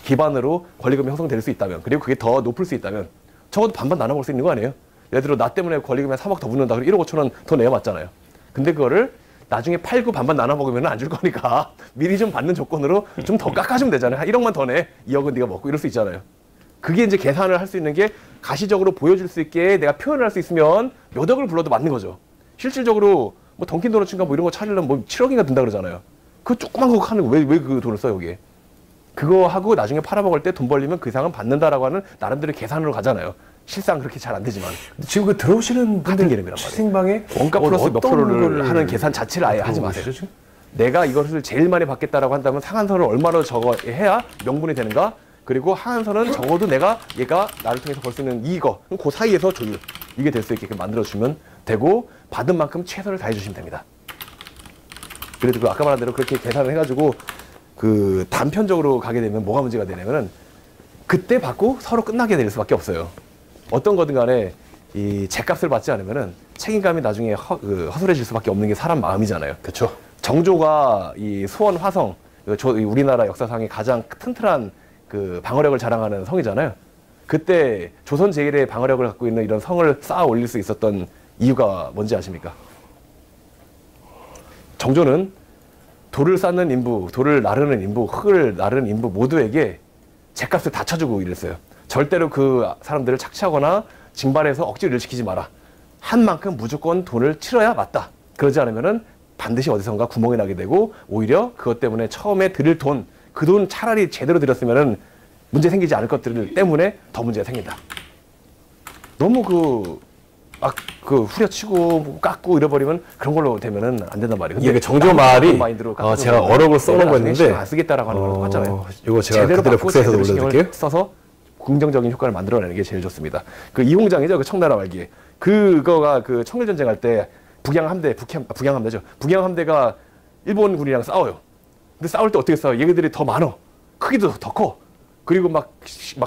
기반으로 권리금이 형성될 수 있다면 그리고 그게 더 높을 수 있다면 적어도 반반 나눠 먹을 수 있는 거 아니에요? 예를 들어 나 때문에 권리금이 3억 더 붙는다 그러면 1억 5천 원 더 내야 맞잖아요. 근데 그거를 나중에 팔고 반반 나눠 먹으면 안 줄 거니까 미리 좀 받는 조건으로 좀 더 깎아주면 되잖아요. 한 1억만 더 내. 2억은 네가 먹고 이럴 수 있잖아요. 그게 이제 계산을 할 수 있는 게 가시적으로 보여줄 수 있게 내가 표현을 할 수 있으면 몇 억을 불러도 맞는 거죠. 실질적으로 뭐 던킨도너츠인가 뭐 이런 거 차리려면 뭐 7억인가 든다 그러잖아요. 그 조그만 거 하는 거 왜 그 돈을 써 여기에. 그거 하고 나중에 팔아먹을 때 돈 벌리면 그 이상은 받는다라고 하는 나름대로 계산으로 가잖아요. 실상 그렇게 잘 안 되지만. 지금 그 들어오시는 분들 개념이란 말이에요. 채팅방에 원가 플러스 몇 프로를 거를 하는 계산 자체를 아예 하지 마세요. 들어오시죠, 지금? 내가 이것을 제일 많이 받겠다라고 한다면 상한선을 얼마나 적어 해야 명분이 되는가? 그리고 하한선은 적어도 얘가 나를 통해서 벌 수 있는 이거, 그 사이에서 조율, 이게 될 수 있게끔 만들어주면 되고 받은 만큼 최선을 다해주시면 됩니다. 그래도 그 아까 말한 대로 그렇게 계산을 해가지고 그 단편적으로 가게 되면 뭐가 문제가 되냐면은 그때 받고 서로 끝나게 될 수밖에 없어요. 어떤 거든 간에 이 제값을 받지 않으면은 책임감이 나중에 허술해질 수밖에 없는 게 사람 마음이잖아요. 그렇죠. 정조가 이 수원 화성, 우리나라 역사상의 가장 튼튼한 그 방어력을 자랑하는 성이잖아요. 그때 조선 제1의 방어력을 갖고 있는 이런 성을 쌓아 올릴 수 있었던 이유가 뭔지 아십니까? 정조는 돌을 쌓는 인부, 돌을 나르는 인부, 흙을 나르는 인부 모두에게 제값을 다 쳐주고 이랬어요. 절대로 그 사람들을 착취하거나 징발해서 억지로 일 시키지 마라. 한 만큼 무조건 돈을 치러야 맞다. 그러지 않으면은 반드시 어디선가 구멍이 나게 되고 오히려 그것 때문에 처음에 들일 돈, 그 돈 차라리 제대로 들였으면은 문제 생기지 않을 것들 때문에 더 문제가 생긴다. 너무 후려치고 깎고 잃어버리면 그런 걸로 되면은 안 된단 말이에요. 이게 정조 말이 제가 어록을 써놓은 거였는데 안 쓰겠다라고 하는 걸 똑같잖아요. 이거 제가 그대로 복사해서 올려드릴게요. 써서 긍정적인 효과를 만들어내는 게 제일 좋습니다. 그 이홍장이죠, 그 청나라 말기에 그거가 그 청일전쟁 할 때 북양함대죠. 북양함대가 일본군이랑 싸워요. 근데 싸울 때 어떻게 싸워? 얘네들이 더 많어. 크기도 더 커. 그리고 막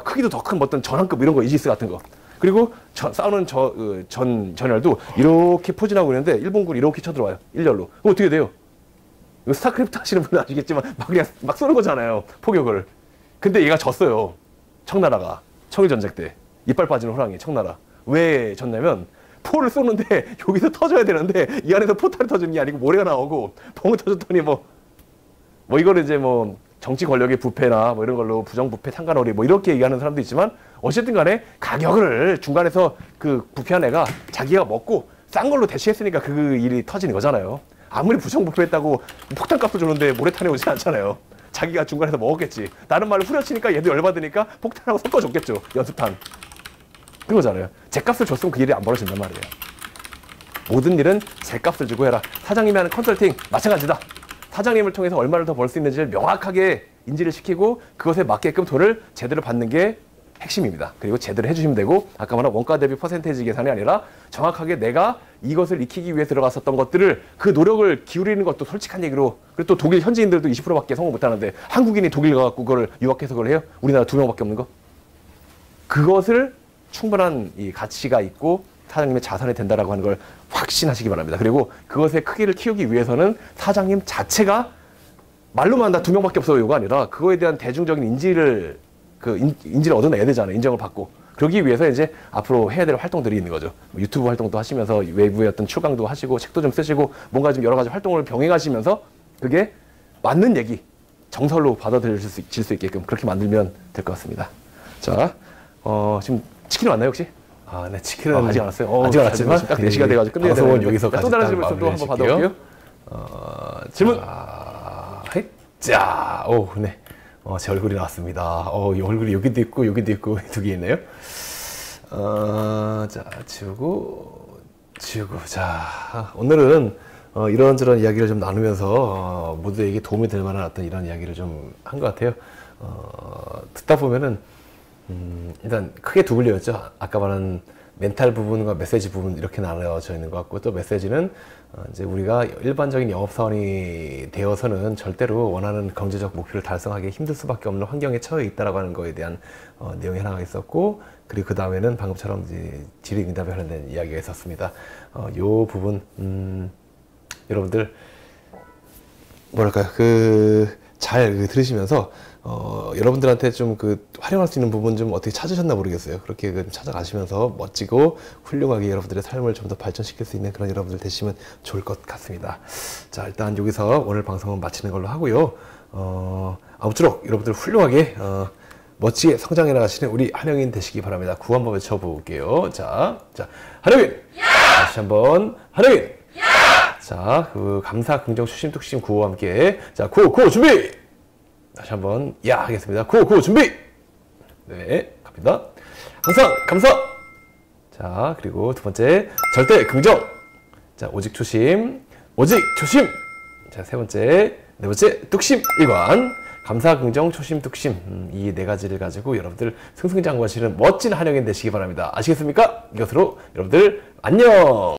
크기도 더 큰 어떤 전함급 이런 거 이지스 같은 거. 그리고 싸우는 전열도 이렇게 포진하고 있는데 일본군이 이렇게 쳐들어와요. 일렬로. 그럼 어떻게 돼요? 이거 스타크래프트 하시는 분은 아시겠지만 그냥 막 쏘는 거잖아요. 포격을. 근데 얘가 졌어요. 청나라가. 청일전쟁 때. 이빨 빠지는 호랑이 청나라. 왜 졌냐면 포를 쏘는데 여기서 터져야 되는데 이 안에서 포탄이 터지는 게 아니고 모래가 나오고 벙 터졌더니 이거를 이제 정치 권력의 부패나 이런 걸로 부정부패 상관오리 이렇게 얘기하는 사람도 있지만 어쨌든 간에 가격을 중간에서 그 부패한 애가 자기가 먹고 싼 걸로 대체했으니까 그 일이 터지는 거잖아요. 아무리 부정부패했다고 폭탄값을 주는데 모래탄이 오진 않잖아요. 자기가 중간에서 먹었겠지. 다른 말로 후려치니까 얘도 열받으니까 폭탄하고 섞어줬겠죠. 연습탄. 그거잖아요. 제값을 줬으면 그 일이 안 벌어진단 말이에요. 모든 일은 제값을 주고 해라. 사장님이 하는 컨설팅 마찬가지다. 사장님을 통해서 얼마를 더 벌 수 있는지를 명확하게 인지를 시키고 그것에 맞게끔 돈을 제대로 받는 게 핵심입니다. 그리고 제대로 해주시면 되고 아까 말한 원가 대비 퍼센테이지 계산이 아니라 정확하게 내가 이것을 익히기 위해 들어갔었던 것들을 그 노력을 기울이는 것도 솔직한 얘기로 그리고 또 독일 현지인들도 20%밖에 성공 못하는데 한국인이 독일 가갖고 그걸 유학해서 그걸 해요? 우리나라 2명밖에 없는 거? 그것을 충분한 이 가치가 있고 사장님의 자산이 된다라고 하는 걸 확신하시기 바랍니다. 그리고 그것의 크기를 키우기 위해서는 사장님 자체가 말로만 나 2명밖에 없어요가 아니라 그거에 대한 대중적인 인지를 얻어내야 되잖아요. 인정을 받고. 그러기 위해서 이제 앞으로 해야 될 활동들이 있는 거죠. 유튜브 활동도 하시면서 외부의 어떤 출강도 하시고 책도 좀 쓰시고 뭔가 좀 여러 가지 활동을 병행하시면서 그게 맞는 얘기, 정설로 받아들여질 수 있게끔 그렇게 만들면 될 것 같습니다. 자, 지금 치킨 왔나요 혹시? 네, 치킨은 아직 안 왔어요. 아직 안 왔지만 딱 4시가 돼가지고 끝내야 되는데 여기서까지 또 다른 질문 또 한번 받아볼게요. 질문. 자, 네. 제 얼굴이 나왔습니다. 이 얼굴이 여기도 있고 여기도 있고 두 개 있네요. 자, 지우고. 자, 오늘은 이런저런 이야기를 좀 나누면서 모두에게 도움이 될 만한 어떤 이런 이야기를 좀 한 것 같아요. 듣다 보면은 일단 크게 두 분류였죠. 아까 말한 멘탈 부분과 메시지 부분 이렇게 나눠져 있는 것 같고 또 메시지는 이제 우리가 일반적인 영업사원이 되어서는 절대로 원하는 경제적 목표를 달성하기 힘들 수밖에 없는 환경에 처해 있다라고 하는 거에 대한 내용이 하나가 있었고 그리고 그 다음에는 방금처럼 이제 질의응답에 관련된 이야기가 있었습니다. 요 부분 여러분들 뭐랄까요 잘 들으시면서 여러분들한테 좀 활용할 수 있는 부분 좀 어떻게 찾으셨나 모르겠어요. 그렇게 찾아가시면서 멋지고 훌륭하게 여러분들의 삶을 좀 더 발전시킬 수 있는 그런 여러분들 되시면 좋을 것 같습니다. 자, 일단 여기서 오늘 방송은 마치는 걸로 하고요. 아무쪼록 여러분들 훌륭하게 멋지게 성장해 나가시는 우리 한영인 되시기 바랍니다. 구호 한번 외쳐볼게요. 자, 한영인! 다시 한번 한영인! 자, 감사, 긍정, 추심, 뚝심 구호와 함께 자, 구호 준비! 다시 한번 야 하겠습니다. 구호 준비. 네, 갑니다. 항상 감사. 자, 그리고 두 번째 절대 긍정. 자, 오직 조심. 자, 세 번째, 네 번째 뚝심 일관. 감사, 긍정, 초심, 뚝심 이 네 가지를 가지고 여러분들 승승장구하시는 멋진 한영인 되시기 바랍니다. 아시겠습니까? 이것으로 여러분들 안녕.